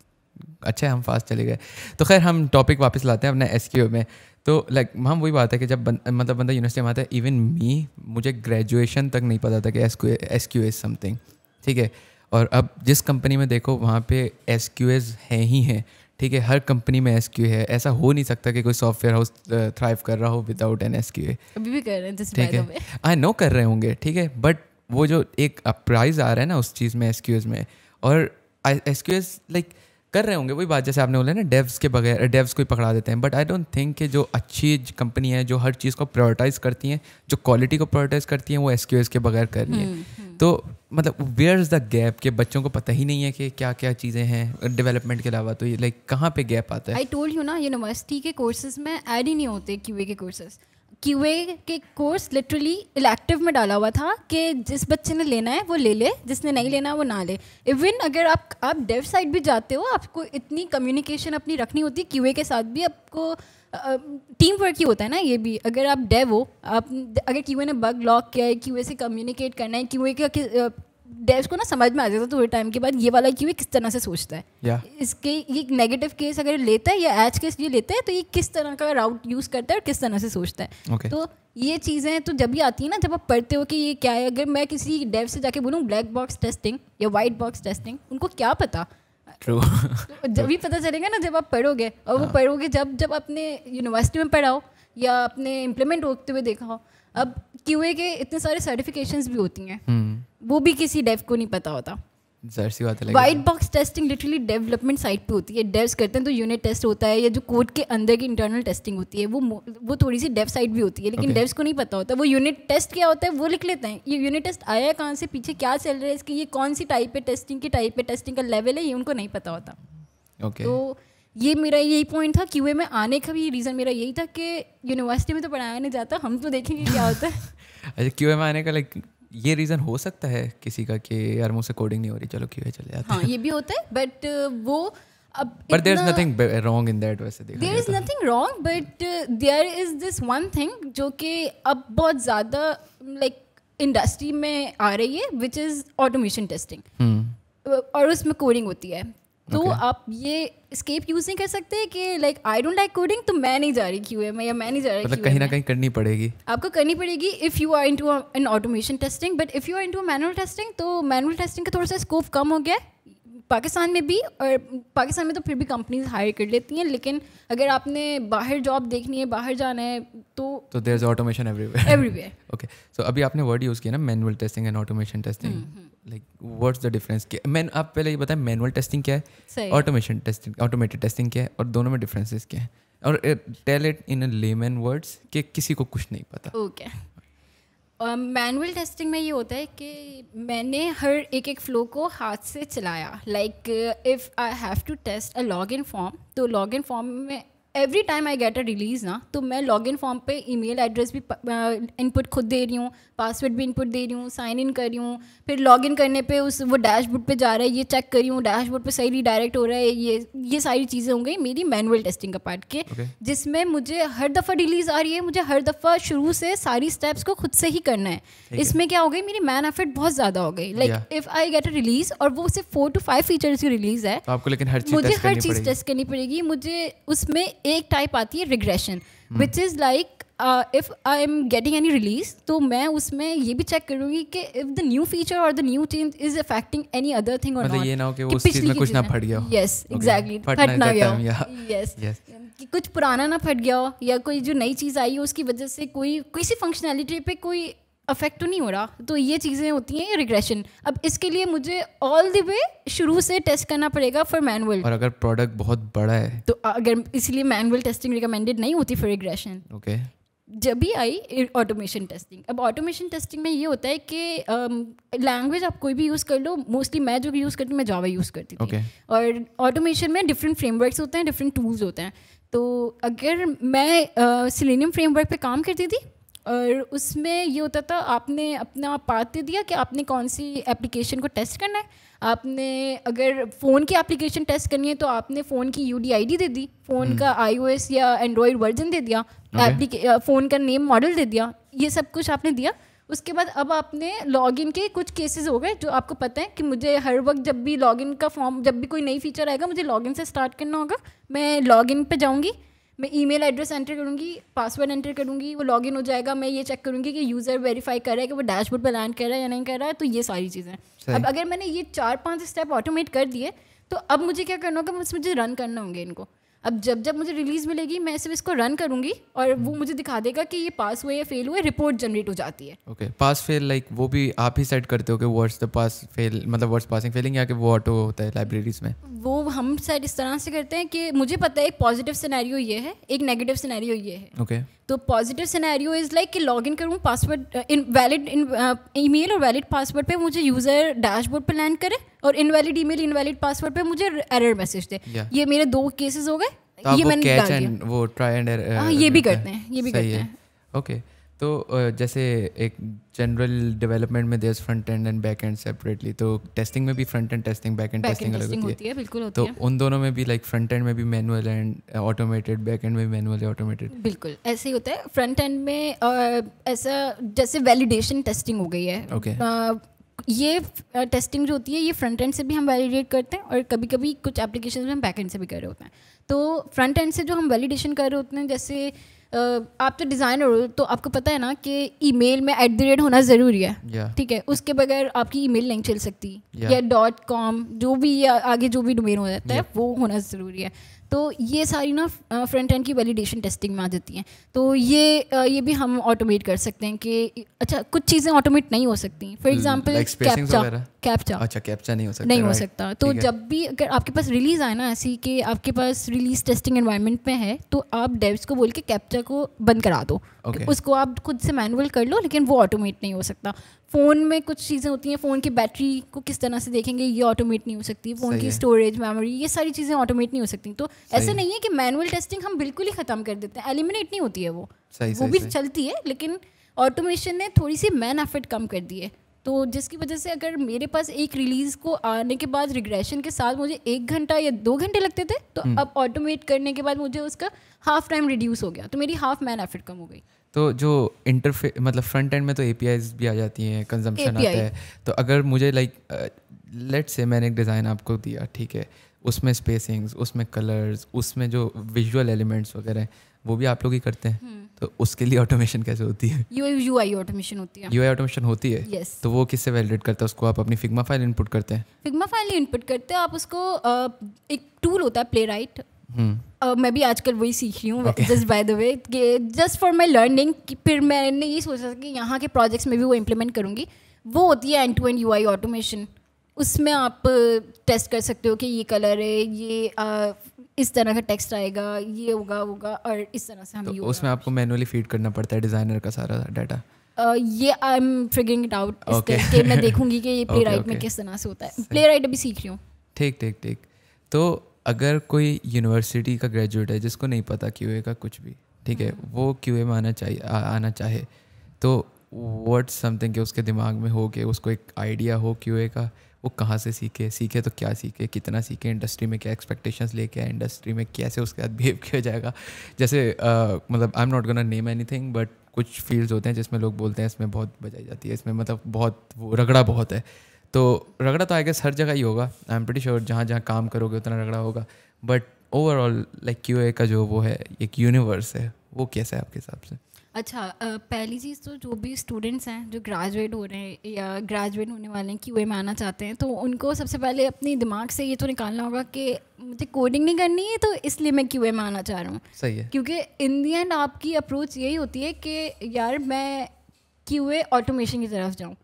अच्छा है हम फास्ट चले गए। तो खैर हम टॉपिक वापस लाते हैं अपने SQA में। तो लाइक हम वही बात है कि जब बंदा यूनिवर्सिटी में आता है, इवन मुझे ग्रेजुएशन तक नहीं पता था कि SQA इज़ समथिंग, ठीक है। और अब जिस कंपनी में देखो वहाँ पे SQAs हैं ही हैं, ठीक है। हर कंपनी में SQA है। ऐसा हो नहीं सकता कि कोई सॉफ्टवेयर हाउस थ्राइव कर रहा हो विदाउट एन SQA। अभी भी कर रहे हैं, ठीक है, आई नो कर रहे होंगे, ठीक है। बट वो जो एक प्राइस आ रहा है ना उस चीज़ में SQAs में, और SQAs लाइक कर रहे होंगे, वही बात जैसे आपने बोला ना डेव्स के बगैर डेव्स को ही पकड़ा देते हैं। बट आई डोंट थिंक कि जो अच्छी कंपनी है, जो हर चीज़ को प्रायोरिटाइज़ करती हैं, जो क्वालिटी को प्रायोरिटाइज़ करती हैं, वो SQAs के बगैर कर रही हैं। तो मतलब वेयर इज़ द गैप कि बच्चों को पता ही नहीं है कि क्या क्या चीज़ें हैं डेवलपमेंट के अलावा। तो ये लाइक कहाँ पे गैप आता है? आई टोल्ड यू ना, यूनिवर्सिटी के कोर्सेज में ऐड ही नहीं होते QA के कोर्सेज। QA के कोर्स लिटरली इलेक्टिव में डाला हुआ था कि जिस बच्चे ने लेना है वो ले ले, जिसने नहीं लेना वो ना ले। इवन अगर आप डेव साइड भी जाते हो, आपको इतनी कम्युनिकेशन अपनी रखनी होती है QA के साथ भी। आपको टीम वर्क ही होता है ना ये भी। अगर आप डेव हो, आप अगर QA ने बग लॉक किया है, QA से कम्युनिकेट करना है, QA का डेव्स को ना समझ में आ जाता है थोड़े टाइम के बाद ये वाला QA किस तरह से सोचता है। इसके ये नेगेटिव केस अगर लेता है या एज केस ये लेता है तो ये किस तरह का राउट यूज़ करता है और किस तरह से सोचता है। तो ये चीज़ें तो जब भी आती है ना, जब आप पढ़ते हो कि ये क्या है। अगर मैं किसी डेव से जाके बोलूँ ब्लैक बॉक्स टेस्टिंग या वाइट बॉक्स टेस्टिंग, उनको क्या पता? तो जब भी पता चलेगा ना जब आप पढ़ोगे। और वो पढ़ोगे जब अपने यूनिवर्सिटी में पढ़ाओ या अपने इम्प्लीमेंट होते हुए देखा हो। अब QA के इतने सारे सर्टिफिकेशंस भी होती हैं, वो भी किसी डेव को नहीं पता होता। जर्सी बात है। White box testing literally development side पे होती है, डेव्स करते हैं तो यूनिट टेस्ट होता है, या जो कोड के अंदर की इंटरनल टेस्टिंग होती है वो थोड़ी सी डेव साइड भी होती है, लेकिन डेव्स को नहीं पता होता वो यूनिट टेस्ट क्या होता है वो लिख लेते हैं, ये यूनिट टेस्ट आया है कहाँ से, पीछे क्या चल रहा है इसकी, ये कौन सी टाइप है टेस्टिंग की, टाइप है टेस्टिंग का लेवल है, ये उनको नहीं पता होता। तो ये मेरा यही पॉइंट था क्यूए में आने का भी रीज़न मेरा यही था कि यूनिवर्सिटी में तो पढ़ाया नहीं जाता, हम तो देखेंगे क्या होता है। अच्छा, क्यूए में आने का लाइक ये रीज़न हो सकता है किसी का कि यार मुझसे कोडिंग नहीं हो रही, चलो क्यूए चले जाते हैं। हाँ, ये भी होता है, बट वो अब but there is nothing wrong in that. वैसे देखा there is nothing wrong, but there is this one thing जो कि अब बहुत ज़्यादा लाइक इंडस्ट्री में आ रही है, विच इज़ ऑटोमेशन टेस्टिंग, और उसमें कोडिंग होती है। तो आप ये escape यूज नहीं कर सकते कि like I don't like coding तो मैं नहीं जा रही क्यूए में, या मैं नहीं जा रही, मतलब कहीं ना कहीं करनी पड़ेगी, आपको करनी पड़ेगी if you are into an automation testing. But if you are into manual testing तो मैनुअल टेस्टिंग का थोड़ा सा स्कोप कम हो गया है पाकिस्तान में भी, और पाकिस्तान में तो फिर भी कंपनीज हायर कर लेती हैं, लेकिन अगर आपने बाहर जॉब देखनी है, बाहर जाना है तो there is automation everywhere. Okay, so अभी आपने वर्ड यूज़ किया ना manual testing and automation testing, like what's the difference? आप पहले ये बताएं मैनुअल टेस्टिंग क्या है, ऑटोमेशन टेस्टिंग ऑटोमेटेड टेस्टिंग क्या है, और दोनों में डिफरेंसेस क्या है, और tell it in a layman words कि किसी को कुछ नहीं पता। ओके, मैनुअल टेस्टिंग में ये होता है कि मैंने हर एक फ्लो को हाथ से चलाया, like if I have to test a login form, तो लॉगिन फॉर्म में every time I get a release ना, तो मैं लॉगिन फॉर्म पे ईमेल एड्रेस भी इनपुट खुद दे रही हूँ, पासवर्ड भी इनपुट दे रही हूँ, साइन इन कर रही हूँ, फिर लॉगिन करने पे वो डैशबोर्ड पे जा रहा है, ये चेक कर रही हूँ डैशबोर्ड पे सही रिडायरेक्ट हो रहा है, ये सारी चीज़ें हो गई मेरी मैनुअल टेस्टिंग का पार्ट के, जिसमें मुझे हर दफ़ा रिलीज़ आ रही है, मुझे हर दफ़ा शुरू से सारी स्टेप्स को खुद से ही करना है। इसमें क्या हो गई, मेरी मैन एफर्ट बहुत ज़्यादा हो गई, like if I get a release और वो सिर्फ 4 to 5 फीचर्स की रिलीज़ है, आपको लेकिन मुझे हर चीज़ टेस्ट करनी पड़ेगी। मुझे उसमें एक टाइप आती है regression, which is like if I am getting any release, तो मैं उसमें ये भी चेक करूँगी कि इफ़ द न्यू फीचर और the new change is affecting any other thing और नॉट, ये ना हो कि उस चीज़ में कुछ ना फट गया हो। यस एग्जैक्टली, फट ना गया हो, यस, कि कुछ पुराना ना फट गया हो, या कोई जो नई चीज़ आई हो उसकी वजह से कोई किसी फंक्शनैलिटी पे कोई अफेक्ट तो नहीं हो रहा, तो ये चीज़ें होती हैं रिग्रेशन। अब इसके लिए मुझे ऑल द वे शुरू से टेस्ट करना पड़ेगा फॉर मैनुअल, और अगर प्रोडक्ट बहुत बड़ा है तो अगर इसलिए मैनुअल टेस्टिंग रिकमेंडेड नहीं होती फॉर रिग्रेशन। ओके, जब भी आई ऑटोमेशन टेस्टिंग। अब ऑटोमेशन टेस्टिंग में ये होता है कि लैंग्वेज आप कोई भी यूज़ कर लो, मोस्टली मैं जो यूज़ करती हूँ मैं जावा यूज़ करती थी, और ऑटोमेशन में डिफरेंट फ्रेमवर्क्स होते हैं, डिफरेंट टूल्स होते हैं। तो अगर मैं सेलेनियम फ्रेमवर्क पे काम करती थी, और उसमें ये होता था आपने अपना पाथ दे दिया कि आपने कौन सी एप्लीकेशन को टेस्ट करना है, आपने अगर फ़ोन की एप्लीकेशन टेस्ट करनी है तो आपने फ़ोन की UDID दे दी, फ़ोन का iOS या एंड्रॉयड वर्जन दे दिया, फ़ोन का नेम मॉडल दे दिया, ये सब कुछ आपने दिया। उसके बाद अब आपने लॉगिन के कुछ केसेस हो गए जो आपको पता है कि मुझे हर वक्त जब भी लॉगिन का फॉर्म, जब भी कोई नई फीचर आएगा मुझे लॉगिन से स्टार्ट करना होगा। मैं लॉगिन पे जाऊँगी, मैं ईमेल एड्रेस एंटर करूँगी, पासवर्ड एंटर करूँगी, वो लॉगिन हो जाएगा। मैं ये चेक करूँगी कि यूज़र वेरीफाई कर रहा है कि वो डैशबोर्ड पर लैंड कर रहा है या नहीं कर रहा है, तो ये सारी चीज़ें। अब अगर मैंने ये 4-5 स्टेप ऑटोमेट कर दिए तो अब मुझे क्या करना होगा, मुझे रन करना होंगे इनको। अब जब मुझे रिलीज़ मिलेगी मैं सिर्फ इसको रन करूँगी और वो मुझे दिखा देगा कि ये पास हुए या फेल हुए, रिपोर्ट जनरेट हो जाती है। ओके, पास फेल लाइक वो भी आप ही सेट करते हो कि व्हाट्स द पास फेल, मतलब व्हाट्स पासिंग फेलिंग, या कि वो ऑटो होता है लाइब्रेरीज में? वो हम सेट इस तरह से करते हैं कि मुझे पता है एक पॉजिटिव सिनेरियो ये है, एक नेगेटिव सिनेरियो ये है। ओके, तो पॉजिटिव सिनेरियो इज़ लाइक कि लॉगिन करूँ, पासवर्ड इनवैलिड ईमेल और वैलिड पासवर्ड पे मुझे यूज़र डैशबोर्ड पर लैंड करे, और इनवैलिड ईमेल इनवैलिड पासवर्ड पे मुझे एरर मैसेज दे। ये मेरे 2 केसेस हो गए। तो ये मैंने कैच एंड वो ट्राई एंड एरर ये भी करते हैं, ये भी करते हैं। ओके, तो जैसे एक जनरल डेवलपमेंट में there front end and back end separately, तो टेस्टिंग में भी front end testing, back end testing अलग होती है। बिल्कुल होती है। तो उन दोनों में भी लाइक फ्रंट एंड में भी manual and automated, back and में भी मैनुअल या ऑटोमेटेड? बिल्कुल ऐसे ही होता है। फ्रंट एंड में ऐसा जैसे वैलिडेशन टेस्टिंग हो गई है। ओके, ये टेस्टिंग जो होती है ये फ्रंट एंड से भी हम वैलिडेट करते हैं, और कभी कभी कुछ एप्लीकेशन में हम बैक एंड से भी कर रहे होते हैं। तो फ्रंट एंड से जो हम वैलिडेशन कर रहे होते हैं, जैसे आप तो डिज़ाइनर हो तो आपको पता है ना कि ईमेल में @ होना ज़रूरी है, ठीक है? उसके बगैर आपकी ईमेल नहीं चल सकती, या .com जो भी आगे जो भी डोमेन हो जाता है वो होना ज़रूरी है। तो ये सारी ना फ्रंट एंड की वैलिडेशन टेस्टिंग में आ जाती हैं। तो ये भी हम ऑटोमेट कर सकते हैं कि अच्छा कुछ चीज़ें ऑटोमेट नहीं हो सकती, फॉर एग्जांपल कैप्चा। अच्छा कैप्चा नहीं हो सकता। तो जब भी अगर आपके पास रिलीज़ आए ना ऐसी कि आपके पास रिलीज टेस्टिंग एनवायरनमेंट में है, तो आप डेव्स को बोल के कैप्चा को बंद करा दो, उसको आप खुद से मैनुअल कर लो, लेकिन वो ऑटोमेट नहीं हो सकता। फ़ोन में कुछ चीज़ें होती हैं, फ़ोन की बैटरी को किस तरह से देखेंगे ये ऑटोमेट नहीं हो सकती, फ़ोन की स्टोरेज मेमोरी ये सारी चीज़ें ऑटोमेट नहीं हो सकती। तो ऐसे नहीं है कि मैनुअल टेस्टिंग हम बिल्कुल ही ख़त्म कर देते हैं, एलिमिनेट नहीं होती है वो भी चलती है, लेकिन ऑटोमेशन ने थोड़ी सी मैन एफर्ट कम कर दी है। तो जिसकी वजह से अगर मेरे पास एक रिलीज़ को आने के बाद रिग्रेशन के साथ मुझे 1 घंटा या 2 घंटे लगते थे, तो अब ऑटोमेट करने के बाद मुझे उसका हाफ टाइम रिड्यूस हो गया, तो मेरी हाफ मैन एफर्ट कम हो गई। तो जो इंटरफेस मतलब फ्रंट एंड में तो APIs भी आ जाती हैं, कंजम्पशन आता है। तो अगर मुझे लेट्स से मैंने एक डिज़ाइन आपको दिया, ठीक है, उसमें स्पेसिंग्स, उसमें कलर्स, उसमें जो विजुअल एलिमेंट्स वगैरह वो भी आप लोग ही करते हैं, तो उसके लिए ऑटोमेशन कैसे होती है? UI ऑटोमेशन होती है। UI ऑटोमेशन होती है, yes. तो वो किससे वैलिडेट करता है उसको? आप अपनी फिग्मा फाइल इनपुट करते हैं? फिग्मा फाइल इनपुट करते हैं आप उसको, एक टूल होता है प्लेराइट, मैं भी आजकल वही सीख रही हूँ just by the way, just for my learning. फिर मैंने ये सोचा कि यहाँ के प्रोजेक्ट्स में भी वो इम्प्लीमेंट करूँगी। वो होती है end to end UI automation. उसमें आप टेस्ट कर सकते हो कि ये कलर है, ये इस तरह का टेक्स्ट आएगा, ये होगा और इस तरह से हम तो उसमें आपको मैनुअली फीड करना पड़ता है डिज़ाइनर का सारा डाटा? ये I am figuring it out, कि मैं देखूंगी कि ये प्लेराइट में किस तरह से होता है। प्लेराइट अभी सीख रही हूँ। ठीक। तो अगर कोई यूनिवर्सिटी का ग्रेजुएट है जिसको नहीं पता QA का कुछ भी, ठीक है, वो QA में आना चाहे, तो व्हाट्स समथिंग कि उसके दिमाग में हो कि उसको एक आइडिया हो QA का, वो कहाँ से सीखे तो क्या सीखे, कितना सीखे, इंडस्ट्री में क्या एक्सपेक्टेशंस लेके आए, इंडस्ट्री में कैसे उसके साथ बिहेव किया जाएगा। जैसे मतलब I am not gonna name anything, but कुछ फील्ड्स होते हैं जिसमें लोग बोलते हैं इसमें बहुत बजाई जाती है, इसमें मतलब बहुत वो रगड़ा बहुत है। तो रगड़ा तो आई गेस हर जगह ही होगा, आई एम प्रीटी श्योर जहाँ जहाँ काम करोगे उतना रगड़ा होगा, बट ओवरऑल लाइक QA का जो वो है एक यूनिवर्स है, वो कैसा है आपके हिसाब से? अच्छा, पहली चीज़ तो जो भी स्टूडेंट्स हैं जो ग्रेजुएट हो रहे हैं या ग्रेजुएट होने वाले हैं QA में आना चाहते हैं, तो उनको सबसे पहले अपने दिमाग से ये तो निकालना होगा कि मुझे कोडिंग नहीं करनी है, तो इसलिए मैं QA में आना चाह रहा हूँ। सही है, क्योंकि इन दी एंड आपकी अप्रोच यही होती है कि यार मैं QA ऑटोमेशन की तरफ जाऊँ।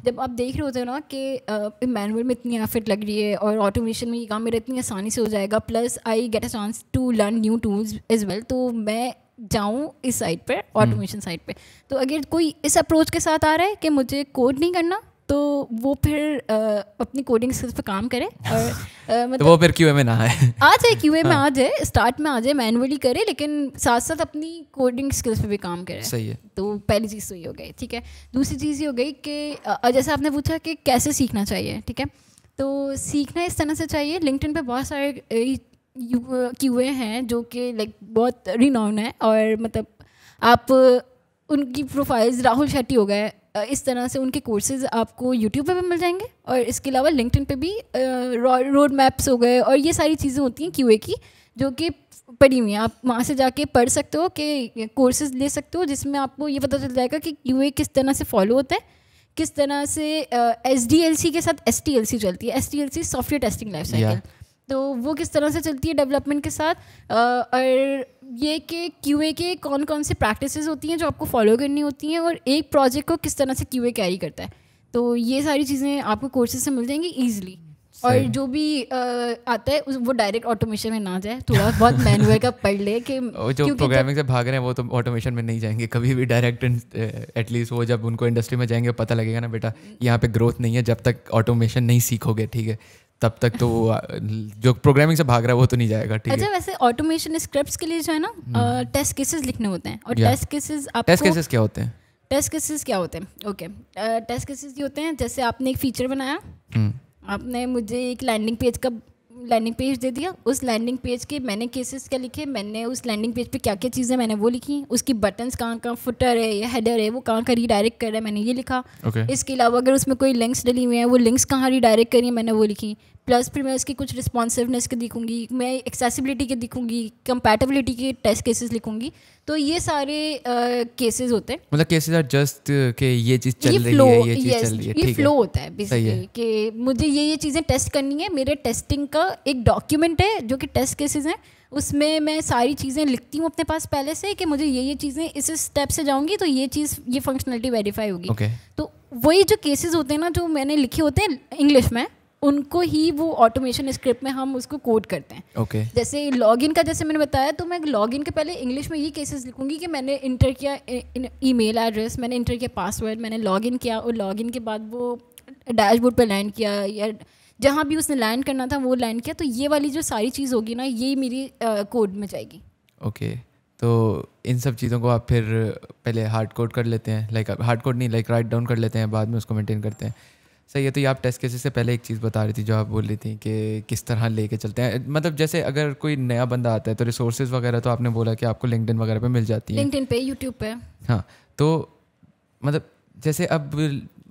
जब आप देख रहे होते हो ना कि मैनुअल में इतनी एफर्ट लग रही है और ऑटोमेशन में ये काम मेरा इतनी आसानी से हो जाएगा, plus I get a chance to learn new tools as well, तो मैं जाऊँ इस साइड पर, ऑटोमेशन साइड पे। तो अगर कोई इस अप्रोच के साथ आ रहा है कि मुझे कोड नहीं करना, तो वो फिर अपनी कोडिंग स्किल्स पे काम करे और मतलब तो वो फिर QA में ना आए, आ जाए QA में आ जाए, स्टार्ट में आ जाए, मैनुअली करे, लेकिन साथ साथ अपनी कोडिंग स्किल्स पे भी काम करे। सही है। तो पहली चीज़ तो ये हो गई, ठीक है। दूसरी चीज़ ये हो गई कि जैसे आपने पूछा कि कैसे सीखना चाहिए, ठीक है, तो सीखना इस तरह से चाहिए। लिंक्डइन पे बहुत सारे QA हैं जो कि लाइक बहुत रिनाउंड है, और मतलब आप उनकी प्रोफाइल्स, राहुल शेट्टी हो गए, इस तरह से उनके कोर्सेज आपको यूट्यूब पे भी मिल जाएंगे, और इसके अलावा लिंक्डइन पे भी रोड मैप्स हो गए, और ये सारी चीज़ें होती हैं QA की जो कि पढ़ी हुई हैं। आप वहाँ से जाके पढ़ सकते हो, कि कोर्सेज ले सकते हो, जिसमें आपको ये पता चल जाएगा कि QA किस तरह से फॉलो होता है, किस तरह से SDLC के साथ STLC चलती है। STLC software testing life cycle, तो वो किस तरह से चलती है डेवलपमेंट के साथ, और ये कि QA के कौन कौन से प्रैक्टिसेस होती हैं जो आपको फॉलो करनी होती हैं, और एक प्रोजेक्ट को किस तरह से QA कैरी करता है। तो ये सारी चीज़ें आपको कोर्सेज से मिल जाएंगी ईजिली। और जो भी आता है वो डायरेक्ट ऑटोमेशन में ना जाए, थोड़ा बहुत मैनुअल का पढ़ ले कि जो प्रोग्रामिंग से भाग रहे हैं वो तो ऑटोमेशन में नहीं जाएंगे कभी भी डायरेक्ट। एटलीस्ट वो जब उनको इंडस्ट्री में जाएंगे पता लगेगा ना, बेटा यहाँ पे ग्रोथ नहीं है जब तक ऑटोमेशन नहीं सीखोगे, ठीक है, तब तक तो जो प्रोग्रामिंग से भाग रहा है वो तो नहीं जाएगा, ठीक है। अच्छा, वैसे ऑटोमेशन स्क्रिप्ट्स के लिए जो है ना टेस्ट केसेस लिखने होते हैं, और टेस्ट केसेस क्या होते हैं? टेस्ट केसेस क्या होते हैं? ओके, टेस्ट केसेस ये होते हैं, जैसे आपने एक फीचर बनाया, आपने मुझे एक लैंडिंग पेज दे दिया, उस लैंडिंग पेज के मैंने केसेस क्या लिखे, मैंने उस लैंडिंग पेज पे क्या क्या चीज़ें मैंने वो लिखी, उसकी बटन्स कहाँ फुटर है या हेडर है वो कहाँ रीडायरेक्ट कर रहा है मैंने ये लिखा। इसके अलावा अगर उसमें कोई लिंक्स डली हुई हैं वो लिंक्स कहाँ रीडायरेक्ट करी है मैंने वो लिखी। प्लस फिर मैं उसकी कुछ रिस्पॉन्सिवनेस के दिखूंगी, मैं एक्सेसिबिलिटी के दिखूंगी, कंपैटिबिलिटी के टेस्ट केसेस लिखूंगी। तो ये सारे केसेस होते हैं, मतलब केसेस आर जस्ट कि ये चीज़ चल रही है, ये चीज़ चल रही है, ये फ्लो होता है बेसिकली कि मुझे ये चीज़ें टेस्ट करनी है। मेरे टेस्टिंग का एक डॉक्यूमेंट है जो कि टेस्ट केसेस हैं, उसमें मैं सारी चीज़ें लिखती हूँ अपने पास पहले से कि मुझे ये चीज़ें इस स्टेप से जाऊँगी तो ये फंक्शनलिटी वेरीफाई होगी। तो वही जो केसेस होते हैं ना जो मैंने लिखे होते हैं इंग्लिश में, उनको ही वो ऑटोमेशन स्क्रिप्ट में हम उसको कोड करते हैं। जैसे लॉगिन का जैसे मैंने बताया, तो मैं लॉगिन के पहले इंग्लिश में ये केसेस लिखूंगी कि मैंने इंटर किया ईमेल एड्रेस, मैंने इंटर किया पासवर्ड, मैंने लॉगिन किया और लॉगिन के बाद वो डैशबोर्ड पे लैंड किया या जहाँ भी उसने लैंड करना था वो लैंड किया। तो ये वाली जो सारी चीज़ होगी ना, ये मेरी कोड में जाएगी। तो इन सब चीज़ों को आप फिर पहले हार्ड कोड कर लेते हैं, लाइक हार्ड कोड नहीं, लाइक राइट डाउन कर लेते हैं, बाद में उसको मेंटेन करते हैं। सही है। तो ये आप टेस्ट केसेस से पहले एक चीज़ बता रही थी जो आप बोल रही थी कि किस तरह लेके चलते हैं, मतलब जैसे अगर कोई नया बंदा आता है तो रिसोर्सेज वगैरह तो आपने बोला कि आपको लिंक्डइन वगैरह पे मिल जाती है, लिंक्डइन पे, यूट्यूब पे। हाँ, तो मतलब जैसे अब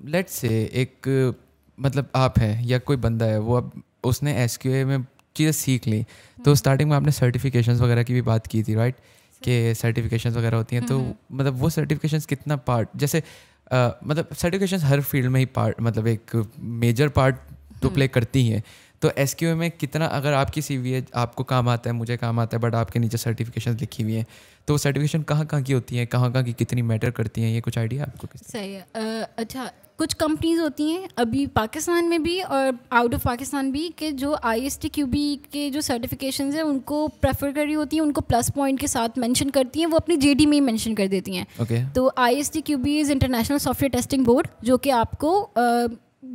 लेट्स से एक मतलब आप हैं या कोई बंदा है, वो अब उसने SQA में चीज़ें सीख ली, तो स्टार्टिंग में आपने सर्टिफिकेशंस वगैरह की भी बात की थी, राइट, कि सर्टिफिकेशंस वगैरह होती हैं, तो मतलब वो सर्टिफिकेशंस कितना पार्ट, जैसे मतलब सर्टिफिकेशंस हर फील्ड में ही पार्ट, मतलब एक मेजर पार्ट तो प्ले करती हैं, तो SQA में कितना, अगर आपकी CV है, आपको काम आता है, मुझे काम आता है, बट आपके नीचे सर्टिफिकेशंस लिखी हुई हैं, तो सर्टिफिकेशन कहाँ की होती हैं, कहाँ की कितनी मैटर करती हैं, ये कुछ आइडिया आपको? सही है। अच्छा, कुछ कंपनीज होती हैं अभी पाकिस्तान में भी और आउट ऑफ पाकिस्तान भी, कि जो ISTQB के जो सर्टिफिकेशंस हैं उनको प्रेफर कर रही होती हैं, उनको प्लस पॉइंट के साथ मेंशन करती हैं, वो अपनी JD में ही मेंशन कर देती हैं। तो ISTQB is international software testing board, जो कि आपको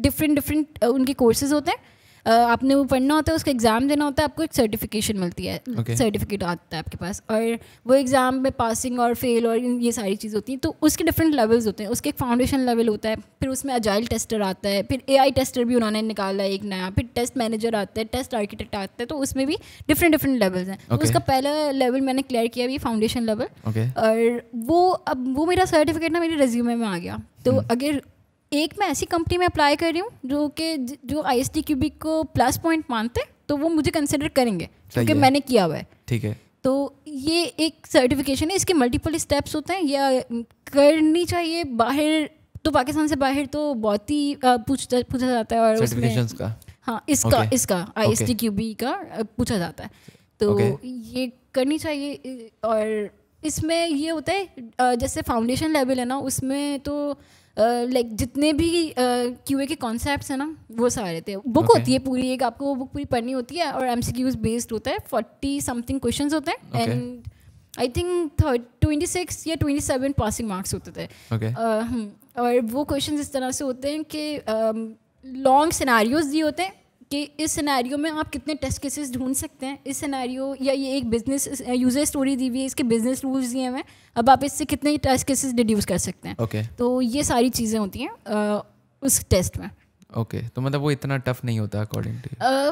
डिफरेंट उनके कोर्सेज होते हैं, आपने वो पढ़ना होता है, उसका एग्ज़ाम देना होता है, आपको एक सर्टिफिकेशन मिलती है, सर्टिफिकेट आता है आपके पास, और वो एग्ज़ाम में पासिंग और फेल और ये सारी चीज़ होती हैं। तो उसके डिफरेंट लेवल्स होते हैं, उसके एक फाउंडेशन लेवल होता है, फिर उसमें अजाइल टेस्टर आता है, फिर AI टेस्टर भी उन्होंने निकाला है एक नया, फिर टेस्ट मैनेजर आता है, टेस्ट आर्किटेक्ट आता है, तो उसमें भी डिफरेंट लेवल्स हैं। तो उसका पहला लेवल मैंने क्लियर किया अभी, फाउंडेशन लेवल, और वो मेरा सर्टिफिकेट ना मेरे रेज्यूमे में आ गया। तो अगर एक मैं ऐसी कंपनी में अप्लाई कर रही हूँ जो ISTQB को प्लस पॉइंट मानते हैं, तो वो मुझे कंसिडर करेंगे क्योंकि मैंने किया हुआ है। ठीक है। तो ये एक सर्टिफिकेशन है, इसके मल्टीपल स्टेप्स होते हैं, या करनी चाहिए बाहर, तो पाकिस्तान से बाहर तो बहुत ही पूछा जाता है, और सर्टिफिकेशंस का, हाँ, इसका ISTQB का पूछा जाता है, तो ये करनी चाहिए। और इसमें ये होता है जैसे फाउंडेशन लेवल है ना, उसमें तो लाइक जितने भी QA के कॉन्सेप्ट्स हैं ना, वो सारे थे, बुक होती है पूरी, एक आपको वो बुक पूरी पढ़नी होती है, और MCQs बेस्ड होता है, 40 समथिंग क्वेश्चंस होते हैं, एंड आई थिंक 26 या 27 पासिंग मार्क्स होते थे। और वो क्वेश्चंस इस तरह से होते हैं कि लॉन्ग सिनेरियोज दिए होते हैं कि इस सिनेरियो में आप कितने टेस्ट केसेस ढूंढ सकते हैं, इस सिनेरियो, या ये एक बिजनेस यूजर स्टोरी दी हुई है, इसके बिजनेस रूल्स दिए हुए हैं, अब आप इससे कितने टेस्ट केसेस डिड्यूस कर सकते हैं। तो ये सारी चीज़ें होती हैं उस टेस्ट में। तो मतलब वो इतना टफ नहीं होता अकॉर्डिंग टू?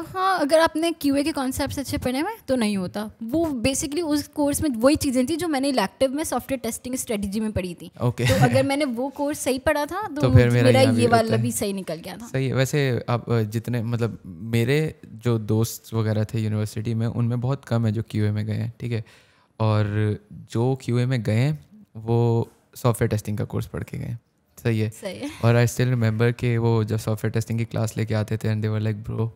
हाँ, अगर आपने QA के कॉन्सेप्ट्स अच्छे पढ़े हुए तो नहीं होता। वो बेसिकली उस कोर्स में वही चीज़ें थी जो मैंने इलेक्टिव में सॉफ्टवेयर टेस्टिंग स्ट्रेटजी में पढ़ी थी। तो अगर मैंने वो कोर्स सही पढ़ा था तो फिर मेरा ये वाला भी सही निकल गया था। सही है। वैसे आप जितने, मतलब मेरे जो दोस्त वगैरह थे यूनिवर्सिटी में, उनमें बहुत कम है जो QA में गए हैं, ठीक है, और जो QA में गए हैं वो सॉफ्टवेयर टेस्टिंग का कोर्स पढ़ के गए। सही है। और आई स्टिल रिमेंबर कि वो जब सॉफ्टवेयर टेस्टिंग की क्लास लेके आते थे and they were like bro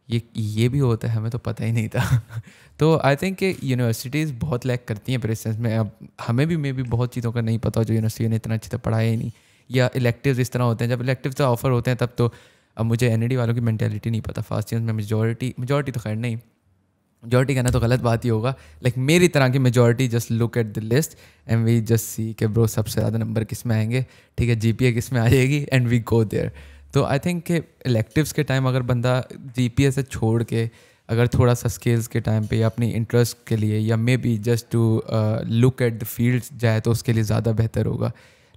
ये भी होता है, हमें तो पता ही नहीं था। तो आई थिंक कि यूनिवर्सिटीज़ बहुत लैक करती हैं प्रेसेंस में। अब हमें भी बहुत चीज़ों का नहीं पता जो यूनिवर्सिटी ने इतना अच्छी तरह पढ़ाया ही नहीं, या इलेक्टिव्स इस तरह होते हैं, जब इलेक्टिव्स तो ऑफर होते हैं तब तो, अब मुझे NAD वालों की मैंटेलिटी नहीं पता, फर्स्ट ईयर में मेजॉरिटी तो खैर नहीं, मेजॉरिटी कहना तो गलत बात ही होगा, लाइक मेरी तरह की majority just look at the list and we just see कि ब्रो सबसे ज़्यादा नंबर किस में आएंगे, ठीक है, GPA किस में आ जाएगी, एंड वी गो देयर। तो आई थिंक कि इलेक्टिव्स के टाइम अगर बंदा GPA से छोड़ के अगर थोड़ा सा स्किल्स के टाइम पे या अपनी इंटरेस्ट के लिए या maybe just to look at the field जाए तो उसके लिए ज़्यादा बेहतर होगा।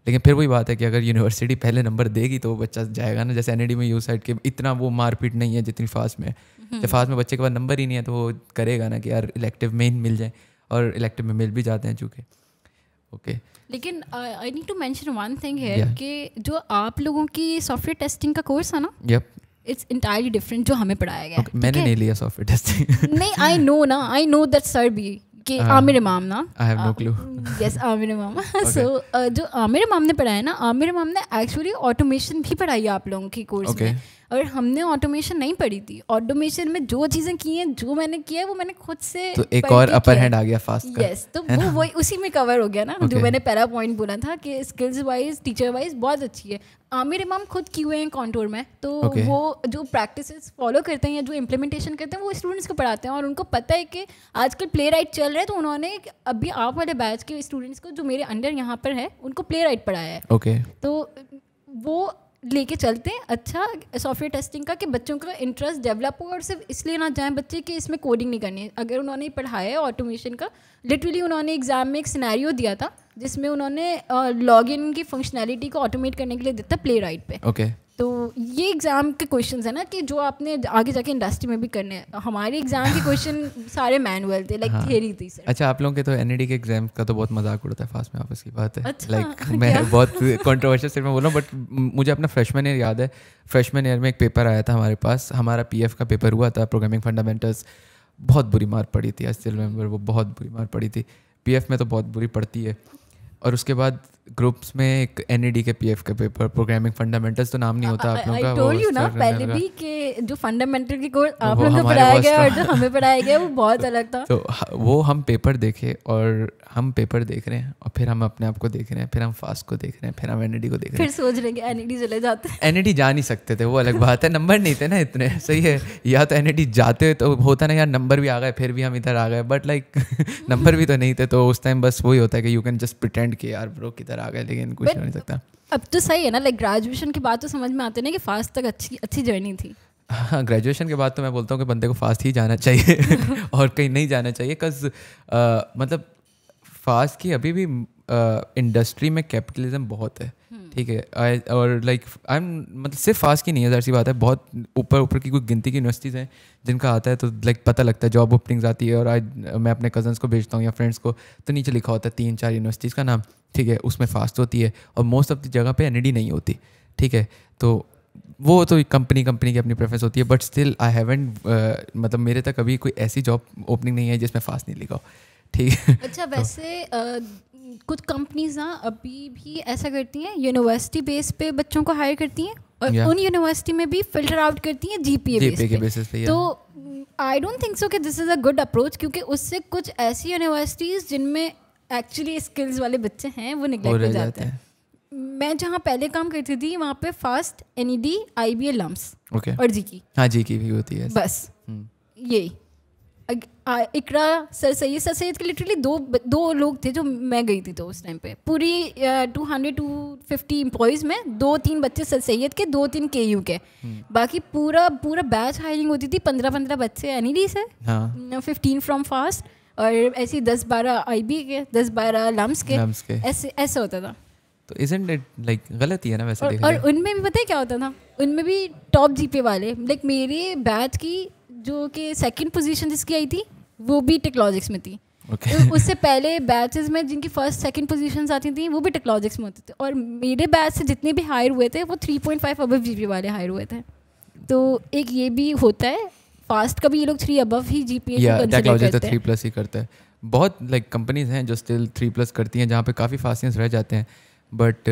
लेकिन फिर वही बात है कि अगर यूनिवर्सिटी पहले नंबर देगी तो वो बच्चा जाएगा ना, जैसे NAD में यू साइड के इतना वो मारपीट नहीं है जितनी फास्ट में, जब फास्ट में बच्चे के पास नंबर ही नहीं है तो वो करेगा ना कि यार इलेक्टिव में ही मिल जाए, और इलेक्टिव में मिल भी जाते हैं चूँकि। लेकिन I need to mention one thing here कि जो आप लोगों की सॉफ्टवेयर टेस्टिंग का कोर्स है ना, इट्स इंटायरली डिफरेंट जो हमें पढ़ाया गया। मैंने नहीं लिया सॉफ्टवेयर टेस्टिंग। नहीं, आई नो दैट सर भी कि आमिर इमाम ना, I have no clue. Yes, Aamir Imam. So जो आमिर इमाम ने पढ़ाया ना, आमिर इमाम ने एक्चुअली ऑटोमेशन भी पढ़ाई है आप लोगों की कोर्स में। और हमने ऑटोमेशन नहीं पढ़ी थी. ऑटोमेशन में जो चीज़ें की हैं, जो मैंने किया है वो मैंने खुद से तो एक और अपर हैंड आ गया फास्ट का. यस, तो वो वही उसी में कवर हो गया ना. जो मैंने पहला पॉइंट बोला था कि स्किल्स वाइज, टीचर वाइज बहुत अच्छी है. आमिर इमाम खुद क्यूए हैं कॉन्टोर में, तो वो जो प्रैक्टिसेस फॉलो करते हैं या जो इम्प्लीमेंटेशन करते हैं वो स्टूडेंट्स को पढ़ाते हैं. और उनको पता है कि आजकल प्ले राइट चल रहा है, तो उन्होंने अभी आप वाले बैच के स्टूडेंट्स को जो मेरे अंडर यहाँ पर है उनको प्ले राइट पढ़ाया है. तो वो लेके चलते हैं अच्छा सॉफ्टवेयर टेस्टिंग का, कि बच्चों का इंटरेस्ट डेवलप हो. और सिर्फ इसलिए ना जाएं बच्चे कि इसमें कोडिंग नहीं करनी है. अगर उन्होंने पढ़ाया है ऑटोमेशन का, लिटरली उन्होंने एग्जाम में एक सिनेरियो दिया था जिसमें उन्होंने लॉगिन की फंक्शनैलिटी को ऑटोमेट करने के लिए देता प्ले राइट पे. तो ये एग्जाम के क्वेश्चंस है ना कि जो आपने आगे जाके इंडस्ट्री में भी करने हैं. हमारे एग्जाम के क्वेश्चन सारे मैनुअल थे, लाइक थियरी थी सर. अच्छा, आप लोगों के तो एनईडी के एग्जाम का तो बहुत मजाक उड़ता है फास्ट में, आपस की बात है. लाइक मैं बहुत कंट्रोवर्शियल से मैं बोल रहा हूँ, बट मुझे अपना फ्रेशमैन ईयर याद है. फ्रेशमैन ईयर में एक पेपर आया था हमारे पास, हमारा पीएफ का पेपर हुआ था, प्रोग्रामिंग फंडामेंटल्स. बहुत बुरी मार पड़ी थी, आई स्टिल रिमेंबर, वो बहुत बुरी मार पड़ी थी. पीएफ में तो बहुत बुरी पड़ती है. और उसके बाद ग्रुप्स में एक एनईडी के पीएफ का पेपर, प्रोग्रामिंग फंडामेंटल्स, तो नाम नहीं होता आप लोगों का. आई टोल्ड यू ना पहले भी कि जो फंडामेंटल के कोर्स आप लोगों को पढ़ाया गया और जो हमें पढ़ाया गया वो बहुत अलग था. तो वो हम पेपर देखे, और हम पेपर देख रहे हैं, और फिर हम अपने आप को देख रहे हैं, फिर हम फास्ट को देख रहे हैं, फिर हम एनईडी को देख रहे हैं. फिर सोच रहे हैं कि एनईडी चले जाते हैं. एनईडी जा नहीं सकते थे, वो अलग बात है, नंबर नहीं थे ना इतने. सही है, या तो एनईडी जाते तो होता ना यार, नंबर भी आ गए फिर भी हम इधर आ गए, बट लाइक नंबर भी तो नहीं थे. तो उस टाइम बस वही होता है कि यू कैन जस्ट प्रिटेंड कि यार ब्रो किधर आ गए, लेकिन कुछ हो नहीं सकता. अब तो सही है ना, लाइक ग्रेजुएशन के बाद तो समझ में आते ना कि फास्ट तक अच्छी जर्नी थी. हाँ, ग्रेजुएशन के बाद तो मैं बोलता हूँ कि बंदे को फास्ट ही जाना चाहिए और कहीं नहीं जाना चाहिए. बिकॉज मतलब फास्ट की अभी भी इंडस्ट्री में कैपिटलिज्म बहुत है. ठीक है, और लाइक आई एम मतलब सिर्फ फास्ट की नहीं है, ऐसी बात है. बहुत ऊपर की कोई गिनती की यूनिवर्सिटीज़ हैं जिनका आता है तो लाइक पता लगता है, जॉब ओपनिंग्स आती है. और आज मैं अपने कजन्स को भेजता हूँ या फ्रेंड्स को, तो नीचे लिखा होता है 3-4 यूनिवर्सिटीज़ का नाम. ठीक है, उसमें फास्ट होती है, और मोस्ट ऑफ द जगह पे एनईडी नहीं होती. ठीक है, तो वो तो कंपनी की अपनी प्रेफरेंस होती है. बट स्टिल आई हैवंट मतलब मेरे तक अभी कोई ऐसी जॉब ओपनिंग नहीं है जिसमें फास्ट नहीं लिखा हो. ठीक है. अच्छा, वैसे कुछ कंपनीज ना अभी भी ऐसा करती हैं, यूनिवर्सिटी बेस पे बच्चों को हायर करती हैं, और उन यूनिवर्सिटी में भी फिल्टर आउट करती हैं जीपीए के बेसिस पे. तो आई डोंट थिंक सो कि this is a good approach, क्योंकि उससे कुछ ऐसी यूनिवर्सिटीज़ जिनमें एक्चुअली स्किल्स वाले बच्चे हैं वो निगलेक्ट हो जाते हैं. मैं जहाँ पहले काम करती थी वहाँ पे फास्ट, एनईडी, आईबीए, लम्स और जीकी. हाँ, जीकी भी होती है बस. यही इकरा, सर सैयद के लिटरली दो लोग थे जो मैं गई थी. तो उस टाइम पे पूरी 200-250 एम्प्लॉयज़ में 2-3 बच्चे सर सैयद के, 2-3 केयू के. बाकी पूरा बैच हायरिंग होती थी. 15 बच्चे एनईडी से, 15 फ्रॉम फास्ट, और ऐसे 10-12 आईबी के, 10-12 लम्स के. ऐसा होता था. तो isn't it like गलत ही है ना वैसे देखा और उनमें भी पता है क्या होता था, उनमें भी टॉप जीपे वाले, लाइक मेरे बैच की जो कि सेकंड पोजीशन जिसकी आई थी वो भी टेक्नोलॉजिक्स में थी. तो उससे पहले बैचेस में जिनकी फर्स्ट सेकंड पोजीशंस आती थी वो भी टेक्नोलॉजिक्स में होते थे. और मेरे बैच से जितने भी हायर हुए थे वो 3.5 अबव जीपी वाले हायर हुए थे. तो एक ये भी होता है, फास्ट का भी ये लोग 3 अबव ही जीपीए कंसीडर करते हैं. 3+ ही करते हैं. बहुत लाइक कंपनीज हैं जो स्टिल 3+ करती हैं, जहाँ पे काफ़ी फास्टियंस रह जाते हैं. बट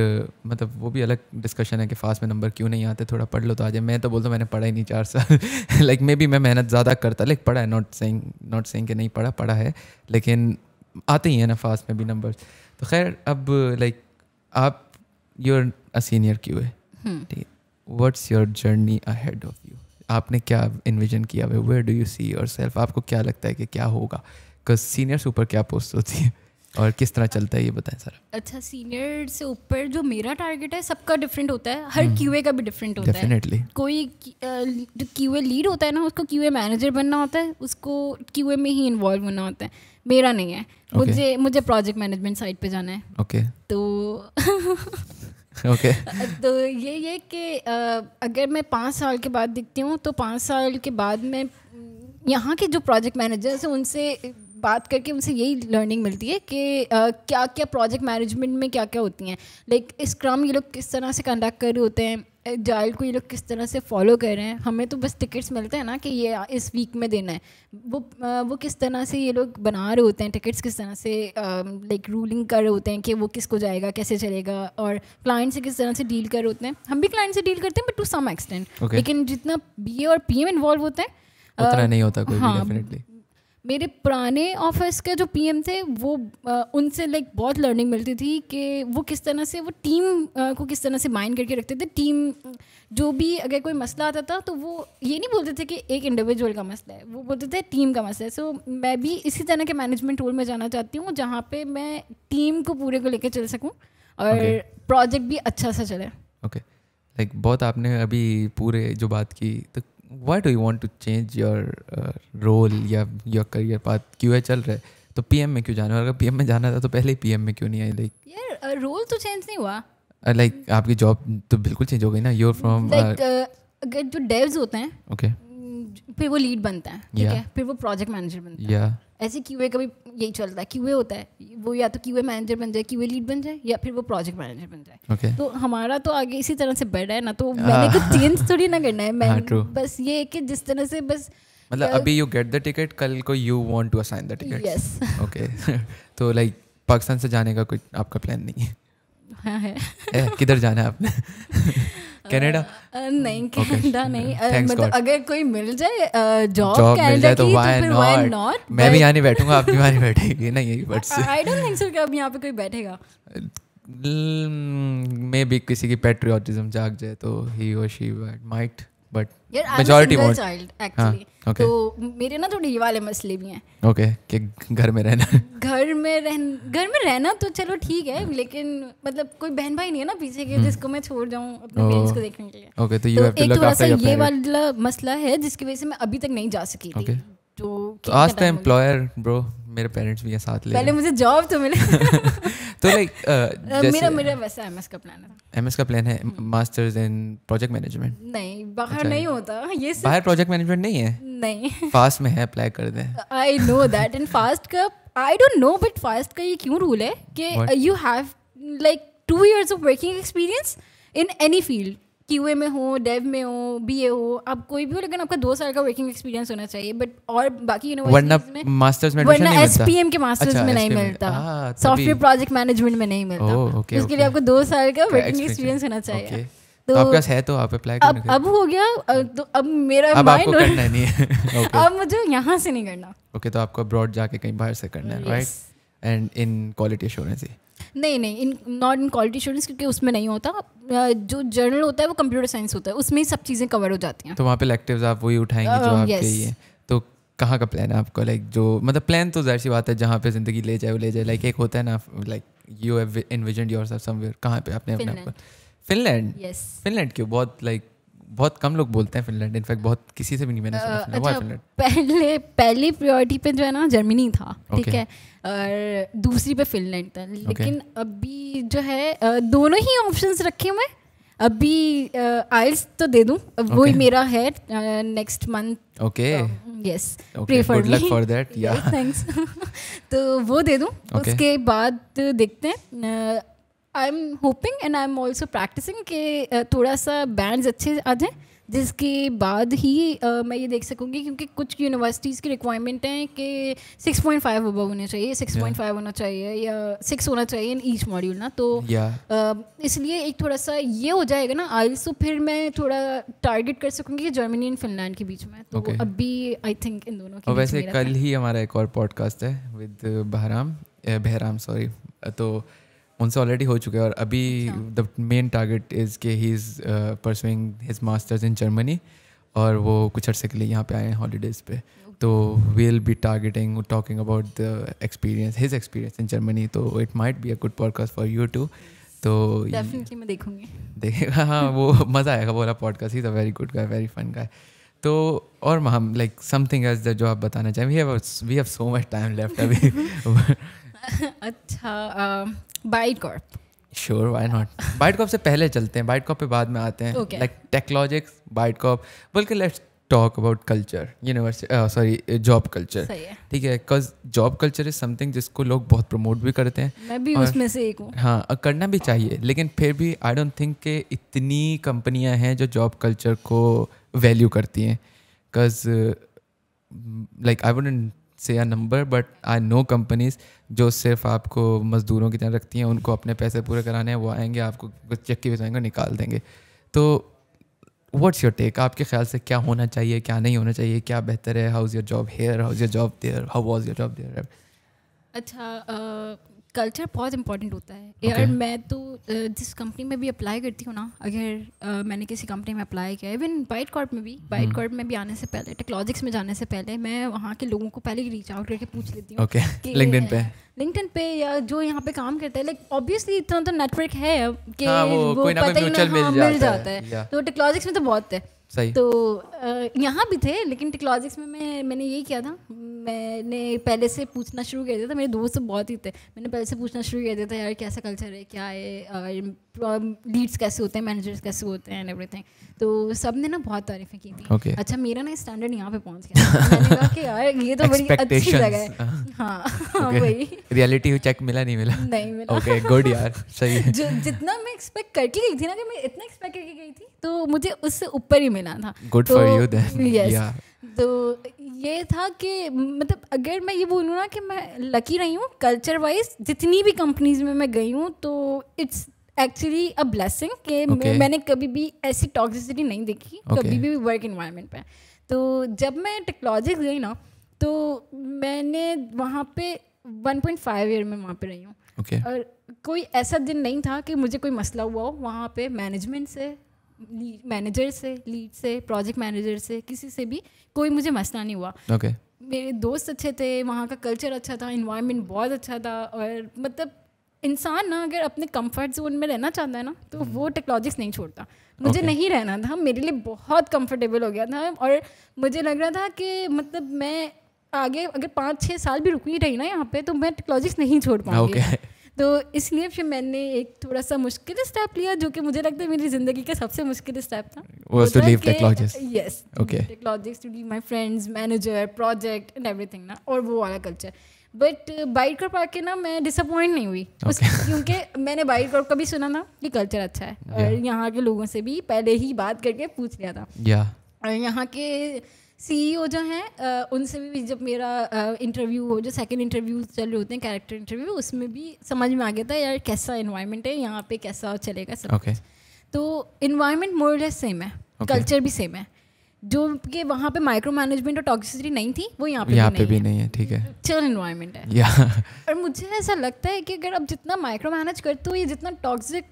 मतलब वो भी अलग डिस्कशन है कि फास्ट में नंबर क्यों नहीं आते. थोड़ा पढ़ लो तो आ जाए. मैं तो बोलता हूँ मैंने पढ़ा ही नहीं 4 साल. लाइक मे बी मैं मेहनत ज़्यादा करता, लाइक पढ़ा है, नॉट सेइंग कि नहीं पढ़ा है, लेकिन आते ही हैं ना फास्ट में भी नंबर. तो खैर, अब लाइक आप यूर अ सीनियर क्यू है, ठीक है, what's your journey ahead of you? आपने क्या इन्विजन किया हुआ, where do you see yourself? आपको क्या लगता है कि क्या होगा? बिकॉज सीनियर से ऊपर क्या पोस्ट होती है और किस तरह चलता है, ये बताएं सर. अच्छा, सीनियर से ऊपर जो मेरा टारगेट है सबका डिफरेंट होता है. हर क्यूए का भी डिफरेंट होता है. कोई जो क्यूए लीड होता है ना, उसको क्यूए मैनेजर बनना होता है, उसको क्यूए में ही इन्वॉल्व होना होता है. मेरा नहीं है. मुझे प्रोजेक्ट मैनेजमेंट साइड पे जाना है. ओके. तो तो ये कि अगर मैं 5 साल के बाद दिखती हूँ तो 5 साल के बाद में यहाँ के जो प्रोजेक्ट मैनेजर्स हैं उनसे बात करके उनसे यही लर्निंग मिलती है कि क्या क्या प्रोजेक्ट मैनेजमेंट में क्या क्या होती हैं. लाइक स्क्रम ये लोग किस तरह से कंडक्ट कर रहे होते हैं, एजाइल को ये लोग किस तरह से फॉलो कर रहे हैं. हमें तो बस टिकट्स मिलते हैं ना कि ये इस वीक में देना है. वो किस तरह से ये लोग बना रहे होते हैं टिकट्स, किस तरह से लाइक रूलिंग कर रहे होते हैं कि वो किसको जाएगा, कैसे चलेगा, और क्लाइंट से किस तरह से डील कर रहे होते हैं. हम भी क्लाइंट से डील करते हैं बट टू सम एक्सटेंट, लेकिन जितना BA और PM इन्वॉल्व होते हैं उतना नहीं होता कोई भी डेफिनेटली. मेरे पुराने ऑफिस के जो PM थे वो उनसे लाइक बहुत लर्निंग मिलती थी कि वो किस तरह से वो टीम को किस तरह से माइंड करके रखते थे. टीम जो भी अगर कोई मसला आता था तो वो ये नहीं बोलते थे कि एक इंडिविजुअल का मसला है, वो बोलते थे टीम का मसला है. सो मैं भी इसी तरह के मैनेजमेंट रोल में जाना चाहती हूँ जहाँ पे मैं टीम को पूरे को लेकर चल सकूँ और प्रोजेक्ट भी अच्छा सा चले. ओके, लाइक बहुत आपने अभी पूरे जो बात की, तो why do you want to change your role या your career path? QA चल रहा है तो PM में क्यों जाना है? अगर PM में जाना था तो पहले ही PM में क्यों नहीं आई? लाइक यार रोल तो चेंज नहीं हुआ. लाइक आपकी जॉब तो बिल्कुल चेंज हो गई ना. You're from अगर जो डेव्स होते हैं ओके, फिर वो लीड बनता है, ठीक है, फिर वो प्रोजेक्ट मैनेजर बनता है. ऐसे QA का भी यही चलता है. QA होता है वो या तो QA मैनेजर बन जाए, QA लीड बन जाए, या फिर वो प्रोजेक्ट मैनेजर बन जाए. तो हमारा तो आगे इसी तरह से बढ़ रहा है ना, तो मैंने कुछ चेंज थोड़ी ना करना है. मैं बस ये है कि जिस तरह से बस मतलब अभी यू गेट द टिकट, कल को you want to assign the ticket. Yes. Okay. तो लाइक पाकिस्तान से जाने का कोई आपका प्लान नहीं है? हाँ है. किधर जाना है आपने? कनाडा? नहीं, कनाडा नहीं. मतलब अगर कोई मिल जाए जॉब मिल जाए तो व्हाई नॉट. मैं भी यहाँ नहीं बैठूंगा, आप भी यहाँ नहीं बैठेगी ना. यही but I don't think so कि अब यहाँ पे कोई बैठेगा. मे बी किसी की पैट्रियोटिज्म जाग जाए तो ही और शी माइट, बट यार मेजॉरिटी वोंट चाइल्ड एक्चुअली. तो मेरे ना थोड़े ये वाले मसले भी हैं. ओके, कि घर में रहना घर में रहना तो चलो ठीक है, लेकिन मतलब कोई बहन भाई नहीं है ना पीछे के जिसको मैं छोड़ जाऊँ अपने पेरेंट्स को देखने के लिए. ओके, तो you have to look after your parents. ये वाला मसला है जिसकी वजह से मैं अभी तक नहीं जा सकी थी. तो आज तो एम्प्लॉयर ब्रो, मेरे पेरेंट्स भी ये साथ ले. पहले मुझे जॉब तो मिले. तो लाइक मेरा वैसा MS का प्लान है. MS का प्लान है. Masters in project management? नहीं, बाहर नहीं होता ये. बाहर प्रोजेक्ट मैनेजमेंट नहीं है? नहीं. फास्ट में है, अप्लाई कर दें. I know that. In FAST का I don't know, but FAST का ये क्यों रूल है कि you have like 2 years of working experience in any field. QA में हो, डेव में हो, BA हो, आप कोई भी हो, लेकिन आपका 2 साल का वर्किंग एक्सपीरियंस होना चाहिए. बट और बाकी यूनिवर्सिटीज में मास्टर्स में एडमिशन नहीं मिलता. SPM के मास्टर्स में नहीं मिलता, सॉफ्टवेयर प्रोजेक्ट मैनेजमेंट में नहीं मिलता. उसके लिए आपको 2 साल का वर्किंग एक्सपीरियंस होना चाहिए. तो आपके पास है तो आप अप्लाई करने के. अब हो गया. तो अब मेरा अब आपको करना नहीं है. अब मुझे यहाँ से नहीं करना. ओके, तो आपको अब्रॉड जाके कहीं बाहर से करना है, right? And in quality assurance ही? नहीं, नॉट इन क्वालिटी एश्योरेंस, क्योंकि उसमें नहीं होता. जो जर्नल होता है वो कंप्यूटर साइंस होता है, उसमें ही सब चीज़ें कवर हो जाती हैं. तो वहाँ पे इलेक्टिव्स आप वही उठाएंगे जो आपके ही है. तो कहाँ का प्लान है आपका? लाइक जो मतलब प्लान तो जाहिर सी बात है जहाँ पे ज़िंदगी ले जाए वो ले जाए. लाइक एक होता है ना, like you have envisioned yourself somewhere. कहाँ पे आपने अपने आप को? फिनलैंड. फिनलैंड क्यों? बहुत कम लोग बोलते हैं फिनलैंड. इनफैक्ट बहुत किसी से भी नहीं मैंने सुना. पहली प्रायोरिटी पे जो है ना जर्मनी था, ठीक है, और दूसरी पे फिनलैंड था. लेकिन अभी जो है दोनों ही ऑप्शंस रखे हुए. अभी आइल्स तो दे दूं, वही मेरा है next month. Okay, yes, pray for me. Good luck for that. Yeah thanks. तो वो दे दूं. उसके बाद देखते हैं. I am hoping and I am also practising कि थोड़ा सा बैंड्स अच्छे आ जाएँ, जिसके बाद ही मैं ये देख सकूँगी. क्योंकि कुछ यूनिवर्सिटीज़ की रिक्वायरमेंट है कि 6.5 अबव होने चाहिए, 6.5 होना चाहिए, या 6 होना चाहिए इन ईच मॉड्यूल ना. तो इसलिए एक थोड़ा सा ये हो जाएगा ना आइल्स, तो फिर मैं थोड़ा टारगेट कर सकूँगी जर्मनी एंड फिनलैंड के बीच में. तो अभी आई थिंक इन दोनों के. और वैसे कल ही हमारा एक और पॉडकास्ट है विद बहराम सॉरी, तो उनसे ऑलरेडी हो चुके हैं. और अभी द मेन टारगेट इज़ के he is pursuing his masters in Germany, और वो कुछ अर्से के लिए यहाँ पे आए हैं हॉलीडेज़ पे. तो we will be talking about the experience, his experience in Germany. तो it might be a good podcast for you too. तो डेफिनेटली मैं देखूँगी, देखेगा. हाँ, वो मज़ा आएगा वो वाला podcast. He is a very good guy, very fun guy. तो और हम लाइक समथिंग एज जो आप बताना चाहें. We have so much time left अभी. अच्छा, Bytecorp. Sure, why not. Bytecorp से पहले चलते हैं, बाइटकॉर्प पे बाद में आते हैं. लाइक टेक्लॉजिक्स, बाइटकॉर्प, बल्कि let's talk about culture, university job culture. सही है. ठीक है, because job culture is something जिसको लोग बहुत प्रमोट भी करते हैं. मैं भी उसमें से एक हूँ. हाँ, करना भी चाहिए, लेकिन फिर भी आई डोंट थिंक कि इतनी कंपनियां हैं जो जॉब कल्चर को वैल्यू करती हैं. Because like I wouldn't say a number, but I know companies जो सिर्फ आपको मज़दूरों की तरह रखती हैं. उनको अपने पैसे पूरे कराने हैं, वो आएंगे आपको चक्की बिछाएंगे, निकाल देंगे. तो व्हाट्स योर टेक? आपके ख्याल से क्या होना चाहिए, क्या नहीं होना चाहिए, क्या बेहतर है? How is your job here, how is your job there, how was your job there? अच्छा, कल्चर बहुत इंपॉर्टेंट होता है यार. मैं तो जिस कंपनी में भी अप्लाई करती हूँ ना, अगर मैंने किसी कंपनी में अप्लाई किया, इवन बाइट कॉर्प में भी आने से पहले, टेक्नोलॉजिक्स में जाने से पहले, मैं वहाँ के लोगों को पहले ही रीच आउट करके पूछ लेती हूँ. लिंक्डइन पे या जो यहाँ पे काम करते हैं, लाइक ऑब्वियसली इतना तो नेटवर्क है कि वो पता ही ना मिल जाता है. तो टेक्नोलॉजिक्स में तो बहुत है. सही. तो यहाँ भी थे, लेकिन टेक्नोलॉजिक्स में मैंने यही किया था, मैंने पहले से पूछना शुरू कर दिया था. मेरे दोस्त बहुत ही थे, मैंने पहले से पूछना शुरू कर दिया था यार कैसा कल्चर है, क्या है, लीड्स कैसे होते हैं, मैनेजर्स कैसे होते हैं एंड एवरीथिंग. तो सब ने ना बहुत तारीफ़ें की थी. अच्छा, मेरा ना स्टैंडर्ड यहाँ पे पहुँच गया. मैंने कहा कि यार ये तो बड़ी अच्छी जगह है. हाँ, वही रियलिटी चेक मिला नहीं मिला. ओके, गुड यार, सही है. जितना मैं एक्सपेक्ट करके गई थी ना, कि मैं इतना एक्सपेक्ट करके गई थी, तो मुझे उससे ऊपर ही मिला था. Good for you then. Yes. तो ये था कि मतलब अगर मैं ये बोलूँ ना कि मैं लकी रही हूँ कल्चर वाइज, जितनी भी कंपनीज में मैं गई हूँ, तो इट्स एक्चुअली अ ब्लेसिंग कि मैंने कभी भी ऐसी टॉक्सिसिटी नहीं देखी कभी भी वर्क इन्वायरमेंट पे. तो जब मैं टेक्नोलॉजिक्स गई ना, तो मैंने वहाँ पे 1.5 ईयर में वहाँ पे रही हूँ. और कोई ऐसा दिन नहीं था कि मुझे कोई मसला हुआ हो वहाँ पे मैनेजमेंट से, मैनेजर से, लीड से, प्रोजेक्ट मैनेजर से, किसी से भी कोई मुझे मसला नहीं हुआ. मेरे दोस्त अच्छे थे, वहाँ का कल्चर अच्छा था, इन्वायरमेंट बहुत अच्छा था. और मतलब इंसान ना अगर अपने कंफर्ट जोन में रहना चाहता है ना, तो वो टेक्नोलॉजिक्स नहीं छोड़ता. मुझे नहीं रहना था, मेरे लिए बहुत कंफर्टेबल हो गया था. और मुझे लग रहा था कि मतलब मैं आगे अगर 5-6 साल भी रुकी रही ना यहाँ पे, तो मैं टेक्नोलॉजिक्स नहीं छोड़ पाऊँगी. तो इसलिए फिर मैंने एक थोड़ा सा मुश्किल स्टेप लिया, जो कि मुझे लगता है मेरी ज़िंदगी का सबसे मुश्किल स्टेप था. Was to leave Technologics. Yes, Technologics, to leave my friends, manager, project and everything ना, और वो वाला कल्चर. बट बाइट कॉर्प आके ना मैं डिसअपॉइंट नहीं हुई. क्योंकि मैंने बाइट कॉर्प का भी सुना ना कि कल्चर अच्छा है, और यहाँ के लोगों से भी पहले ही बात करके पूछ लिया था. और यहाँ के CEO जो हैं उनसे भी जब मेरा इंटरव्यू हो, जो सेकंड इंटरव्यू चल रहे होते हैं, कैरेक्टर इंटरव्यू, उसमें भी समझ में आ गया था यार कैसा इन्वायरमेंट है यहाँ पे, कैसा चलेगा सब. तो इन्वायरमेंट मोर और लेस सेम है, कल्चर भी सेम है. जो कि वहाँ पे माइक्रो मैनेजमेंट और टॉक्सिसिटी नहीं थी, वो यहाँ पे भी नहीं है. ठीक है, चिल इन्वायरमेंट है. और मुझे ऐसा लगता है कि अगर आप जितना माइक्रो मैनेज करते हो या जितना टॉक्सिक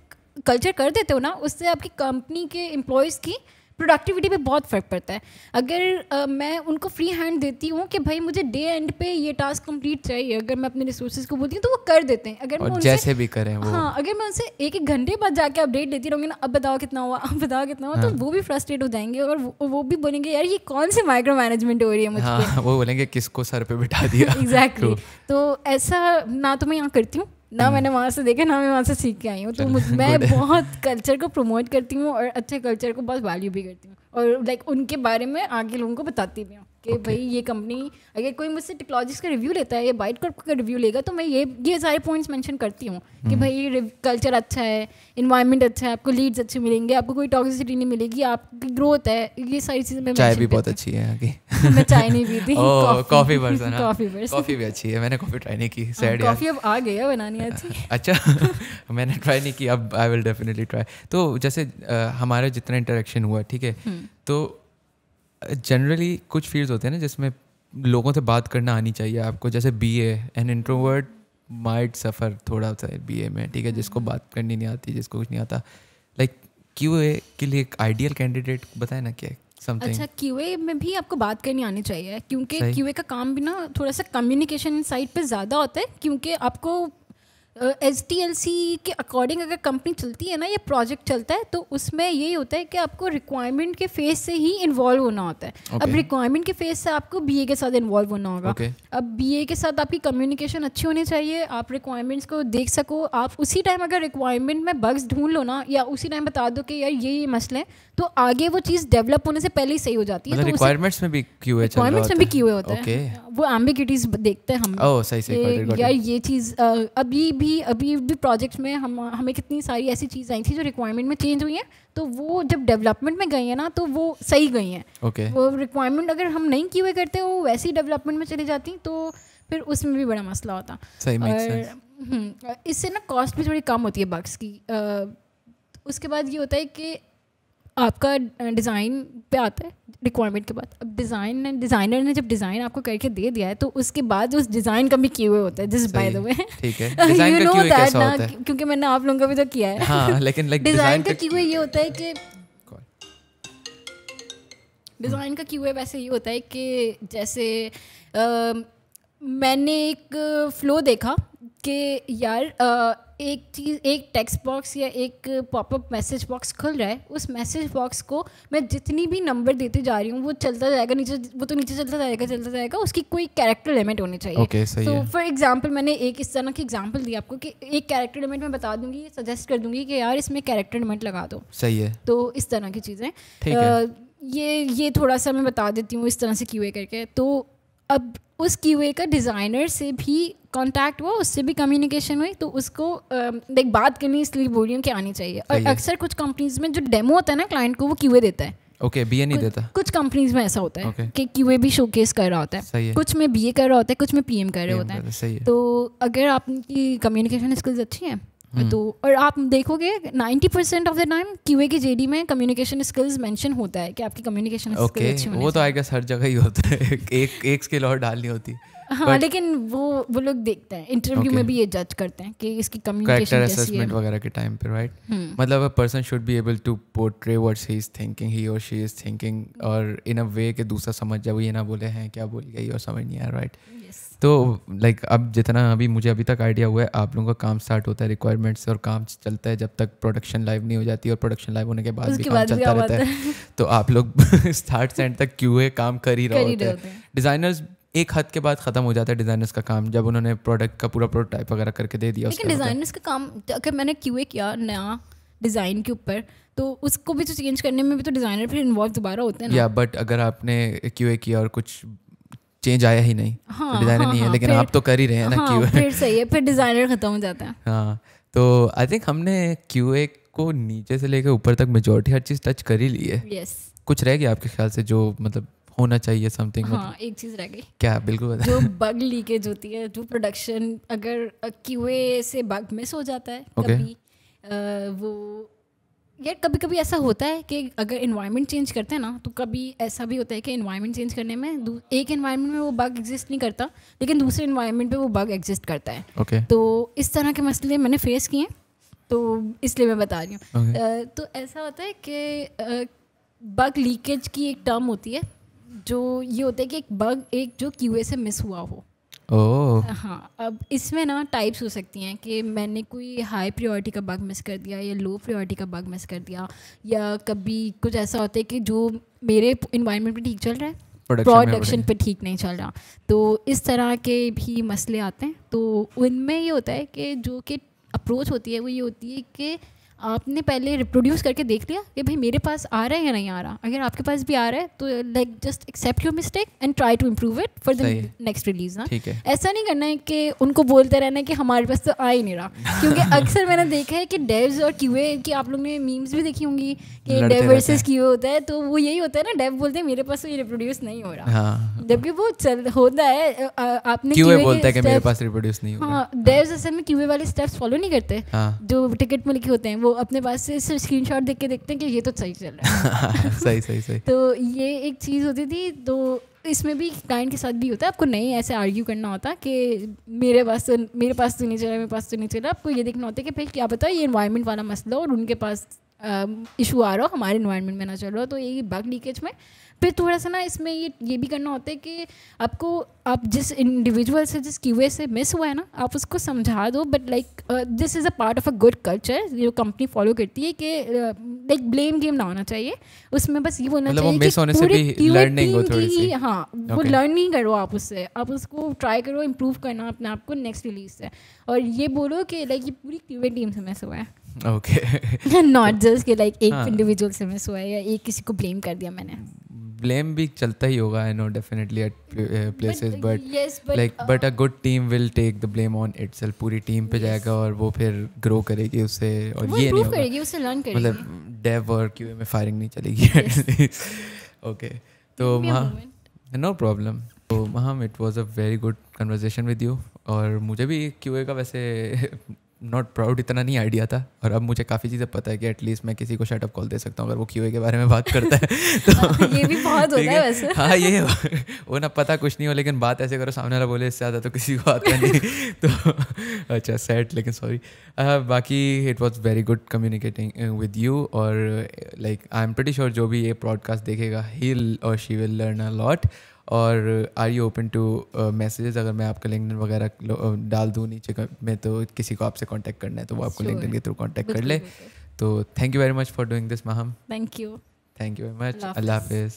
कल्चर कर देते हो ना, उससे आपकी कंपनी के एम्प्लॉयज़ की प्रोडक्टिविटी पे बहुत फ़र्क पड़ता है. अगर मैं उनको फ्री हैंड देती हूँ कि भाई मुझे डे एंड पे ये टास्क कंप्लीट चाहिए, अगर मैं अपने रिसोर्सेज को बोलती हूँ तो वो कर देते हैं. अगर मैं जैसे भी करें वो, हाँ, अगर मैं उनसे एक घंटे बाद जाके अपडेट देती रहूँगी ना, अब बताओ कितना हुआ, अब बताओ कितना हुआ, तो वो भी फ्रस्ट्रेट हो जाएंगे. और वो भी बोलेंगे यार ये कौन सी माइक्रो मैनेजमेंट हो रही है मुझे. वो बोलेंगे किसको सर पे बिठा दिया. एग्जैक्टली. तो ऐसा ना तो मैं यहाँ करती हूँ, ना मैंने वहाँ से देखा, ना मैं वहाँ से सीख के आई हूँ. तो मैं बहुत कल्चर को प्रमोट करती हूँ, और अच्छे कल्चर को बहुत वैल्यू भी करती हूँ, और लाइक उनके बारे में आगे लोगों को बताती भी हूँ कि भाई ये कंपनी, अगर कोई मुझसे टेक्नोलॉजिक्स का रिव्यू लेता है या बाइट कॉर्प का रिव्यू लेगा, तो मैं ये सारे पॉइंट्स मेंशन करती हूँ कि भाई कल्चर अच्छा है, इन्वायरमेंट अच्छा है, आपको लीड्स अच्छे मिलेंगे, आपको कोई टॉक्सिसिटी नहीं मिलेगी, आपकी ग्रोथ है, ये सारी चीज़ें मैं. चाय भी बहुत अच्छी है आगे. मैं चाय नहीं पीती. Coffee person. कॉफ़ी भी अच्छी है, मैंने कॉफ़ी ट्राई नहीं की. कॉफ़ी अब आ गया बनानी अच्छी. अच्छा. मैंने ट्राई नहीं की, अब आई विल डेफिनेटली ट्राई. तो जैसे हमारा जितना इंटरेक्शन हुआ, ठीक है, तो जनरली कुछ फील्ड्स होते हैं ना जिसमें लोगों से बात करना आनी चाहिए आपको. जैसे BA, एन इंट्रोवर्ट माइट सफ़र थोड़ा सा BA में, ठीक है, जिसको बात करनी नहीं आती, जिसको कुछ नहीं आता. लाइक QA के लिए एक आइडियल कैंडिडेट बताए ना क्या समथिंग. अच्छा, QA में भी आपको बात करनी आनी चाहिए, क्योंकि QA का काम भी ना थोड़ा सा कम्युनिकेशन साइड पे ज़्यादा होता है, क्योंकि आपको HTLC के अकॉर्डिंग अगर कंपनी चलती है ना, ये प्रोजेक्ट चलता है, तो उसमें यही होता है कि आपको रिक्वायरमेंट के फेज से ही इन्वॉल्व होना होता है। अब रिक्वायरमेंट के फेज से आपको BA के साथ इन्वॉल्व होना होगा। अब BA के साथ आपकी कम्युनिकेशन अच्छी होनी चाहिए, आप रिक्वायरमेंट्स को देख सको, आप उसी टाइम अगर रिक्वायरमेंट में बग्स ढूंढ लो ना, या उसी टाइम बता दो कि यार ये मसले हैं, तो आगे वो चीज़ डेवलप होने से पहले ही सही हो जाती है। मतलब रिक्वायरमेंट्स में भी QA चल रहा होता है, वो एम्बिग्यूटीज देखते हैं हम। यार ये चीज़ अभी भी प्रोजेक्ट्स में हमें कितनी सारी ऐसी चीज़ आई थी जो रिक्वायरमेंट में चेंज हुई हैं, तो वो जब डेवलपमेंट में गई है ना, तो वो सही गई हैं। वो रिक्वायरमेंट अगर हम नहीं QA करते, वो वैसी डेवलपमेंट में चली जाती, तो फिर उसमें भी बड़ा मसला होता। इससे ना कॉस्ट भी थोड़ी कम होती है बग्स की। उसके बाद ये होता है कि आपका डिज़ाइन पे आता है रिक्वायरमेंट के बाद। अब डिज़ाइनर ने जब डिज़ाइन आपको करके दे दिया है, तो उसके बाद उस डिज़ाइन का भी QA होता है। दिस बाय द वे, ठीक है, डिज़ाइन का QA कैसा होता है? क्योंकि मैंने आप लोगों का भी तो किया है। हाँ, लेकिन डिज़ाइन का QA ये होता है कि डिज़ाइन का QA वैसे ये होता है कि जैसे मैंने एक फ़्लो देखा कि यार एक टेक्स्ट बॉक्स या एक पॉपअप मैसेज बॉक्स खुल रहा है, उस मैसेज बॉक्स को मैं जितनी भी नंबर देती जा रही हूँ वो चलता जाएगा नीचे, वो तो नीचे चलता जाएगा, उसकी कोई कैरेक्टर लिमिट होनी चाहिए। तो फॉर एग्जांपल मैंने एक इस तरह की एग्जांपल दी आपको कि एक कैरेक्टर लिमिट मैं बता दूंगी, सजेस्ट कर दूंगी कि यार इसमें कैरेक्टर लिमिट लगा दो। सही है। तो इस तरह की चीज़ें, ये थोड़ा सा मैं बता देती हूँ इस तरह से QA करके। तो अब उस QA का डिज़ाइनर से भी कांटेक्ट हुआ, उससे भी कम्युनिकेशन हुई, तो उसको एक बात करनी इसलिए बोल रही हूँ कि आनी चाहिए। और अक्सर कुछ कंपनीज में जो डेमो होता है ना क्लाइंट को, वो QA देता है। BA नहीं देता। कुछ कंपनीज में ऐसा होता है कि QA भी शोकेस कर रहा होता है। कुछ में BA कर रहा होता है, कुछ में PM कर रहे होते हैं। तो अगर आपकी कम्युनिकेशन स्किल्स अच्छी हैं तो, और आप देखोगे 90% ऑफ द टाइम QA की JD में कम्युनिकेशन स्किल्स मेंशन होता है कि आपकी कम्युनिकेशन स्किल्स अच्छी होनी चाहिए। वो तो आई गेस हर जगह ही होता है, एक स्किल और डालनी होती है। हाँ, लेकिन वो लोग देखते हैं इंटरव्यू में भी, ये जज करते हैं कि इसकी कम्युनिकेशन कैसी है। असेसमेंट वगैरह के टाइम पे, राइट? मतलब a person should be able to portray what he is thinking, he और शी इज थिंकिंग, और इन अ वे कि दूसरा समझ जाए वो ये ना बोले हैं क्या बोल गई और समझ नहीं आया, राइट? तो लाइक अब जितना मुझे अभी तक आइडिया हुआ है, आप लोगों का काम स्टार्ट होता है रिक्वायरमेंट्स से, और काम चलता है जब तक प्रोडक्शन लाइव नहीं हो जाती, और प्रोडक्शन लाइव होने के बाद भी काम चलता रहता है। तो आप लोग स्टार्ट से एंड तक QA काम कर ही रहे होते हैं। डिज़ाइनर्स एक हद के बाद ख़त्म हो जाता है डिज़ाइनर्स का काम, जब उन्होंने प्रोडक्ट का पूरा प्रोटोटाइप वगैरह करके दे दिया। लेकिन डिज़ाइनर्स का काम, अगर मैंने QA किया नया डिज़ाइन के ऊपर, तो उसको भी तो चेंज करने में भी तो डिज़ाइनर फिर इन्वॉल्व दोबारा होते हैं ना। या बट अगर आपने QA किया और कुछ चेंज आया ही नहीं, तो डिज़ाइनर नहीं है, लेकिन आप तो कर ही रहे हैं ना QA। फिर सही है, फिर डिज़ाइनर ख़त्म हो जाता है। हाँ, तो आई थिंक हमने QA को नीचे से लेकर ऊपर तक मेजॉरिटी हर चीज़ टच कर ही ली है। कुछ रह गया आपके ख्याल से जो मतलब होना चाहिए समथिंग? हाँ, एक चीज़ रह गई। क्या? बिल्कुल बता। जो बग लीकेज होती है, जो प्रोडक्शन अगर QA से बग मिस हो जाता है कभी, वो यार कभी कभी ऐसा होता है कि अगर इन्वायरमेंट चेंज करते हैं ना, तो कभी ऐसा भी होता है कि इन्वायरमेंट चेंज करने में एक इन्वायरमेंट में वो बग एग्जिस्ट नहीं करता, लेकिन दूसरे इन्वायरमेंट पे वो बग एग्जिस्ट करता है। तो इस तरह के मसले मैंने फेस किए, तो इसलिए मैं बता रही हूँ। तो ऐसा होता है कि बग लीकेज की एक टर्म होती है, जो ये होता है कि एक जो QA से मिस हुआ हो। हाँ, अब इसमें ना टाइप्स हो सकती हैं कि मैंने कोई हाई प्रायोरिटी का बग मिस कर दिया, या लो प्रायोरिटी का बग मिस कर दिया, या कभी कुछ ऐसा होता है कि जो मेरे इन्वायरमेंट पे ठीक चल रहा है, प्रोडक्शन पे ठीक नहीं चल रहा। तो इस तरह के भी मसले आते हैं। तो उनमें ये होता है कि जो कि अप्रोच होती है वो ये होती है कि आपने पहले रिप्रोड्यूस करके देख लिया कि भाई मेरे पास आ रहा है या नहीं आ रहा। अगर आपके पास भी आ रहा है तो like just accept your mistake and try to improve it for the next release ना। ऐसा नहीं करना है कि उनको बोलते रहना है कि हमारे पास तो आ ही नहीं रहा, क्योंकि अक्सर मैंने देखा है कि डेव्स और QA की, आप लोग ने मीम्स भी देखी होंगी कि डेव वर्सेस QA होता है, तो वो यही होता है ना, डेव बोलते हैं मेरे पास तो ये रिप्रोड्यूस नहीं हो रहा, जबकि वो होता है। आपने QA बोलता है कि मेरे पास रिप्रोड्यूस नहीं हो रहा। हाँ, डेव्स असल में QA वाले स्टेप्स फॉलो नहीं करते जो टिकट में लिखे होते हैं, वो अपने पास से सिर्फ स्क्रीनशॉट देख के देखते हैं कि ये तो सही चल रहा है। सही। तो ये एक चीज़ होती थी। तो इसमें भी क्लाइंट के साथ भी होता है, आपको नहीं ऐसे आर्ग्यू करना होता कि मेरे पास तो नहीं चला, मेरे पास तो नहीं चला। आपको ये देखना होता है कि भाई क्या पता ये एनवायरनमेंट वाला मसला और उनके पास इशू आ रहा हो, हमारे इन्वायरमेंट में ना चल रहा हो, तो ये बग लीकेज में फिर थोड़ा सा ना इसमें ये भी करना होता है कि आपको, आप जिस इंडिविजुअल से, जिस क्यूए से मिस हुआ है ना, आप उसको समझा दो, but like this is a part of a good culture जो कंपनी फॉलो करती है कि लाइक ब्लेम गेम ना होना चाहिए उसमें, बस ये बोलना चाहिए कि पूरी लर्निंग की, हाँ वो लर्न नहीं करो आप उससे, आप उसको ट्राई करो इम्प्रूव करना अपने आप को नेक्स्ट रिलीज से, और ये बोलो कि लाइक ये पूरी क्यूए टीम से मिस हुआ है, ओके, नॉट जस्ट कि लाइक एक इंडिविजुअल से मिस हुआ है या एक किसी को ब्लेम कर दिया मैंने. ब्लेम भी चलता ही होगा, I know definitely at places, but a good team will take the blame on itself, पूरी टीम पे जाएगा और वो फिर ग्रो करेगी उससे, और ये नहीं होगा उससे लर्न करेगी, मतलब डेव और क्यूए में फायरिंग नहीं चलेगी. ओके, तो नो प्रॉब्लम. तो hmm, it was a very good conversation with you, और मुझे भी क्यूए का वैसे नॉट प्राउड इतना नहीं आइडिया था, और अब मुझे काफ़ी चीज़ें पता है कि एटलीस्ट मैं किसी को शटअप कॉल दे सकता हूँ अगर वो क्यूए के बारे में बात करता है. तो ये भी बहुत होता है वैसे. हाँ, ये वो ना पता कुछ नहीं हो, लेकिन बात ऐसे करो सामने वाला बोले इससे ज़्यादा तो किसी को आता नहीं. तो अच्छा, सैड, लेकिन सॉरी. बाकी it was very good communicating with you, और like I am pretty sure जो भी ये पॉडकास्ट देखेगा, ही और she will learn a lot. और are you open to messages, अगर मैं आपका लिंक्डइन वगैरह डाल दूँ नीचे में, तो किसी को आपसे कांटेक्ट करना है तो वो आपको लिंक्डइन के थ्रू कांटेक्ट कर ले. तो thank you very much for doing this ma'am. Thank you very much. अल्लाह हाफिज़.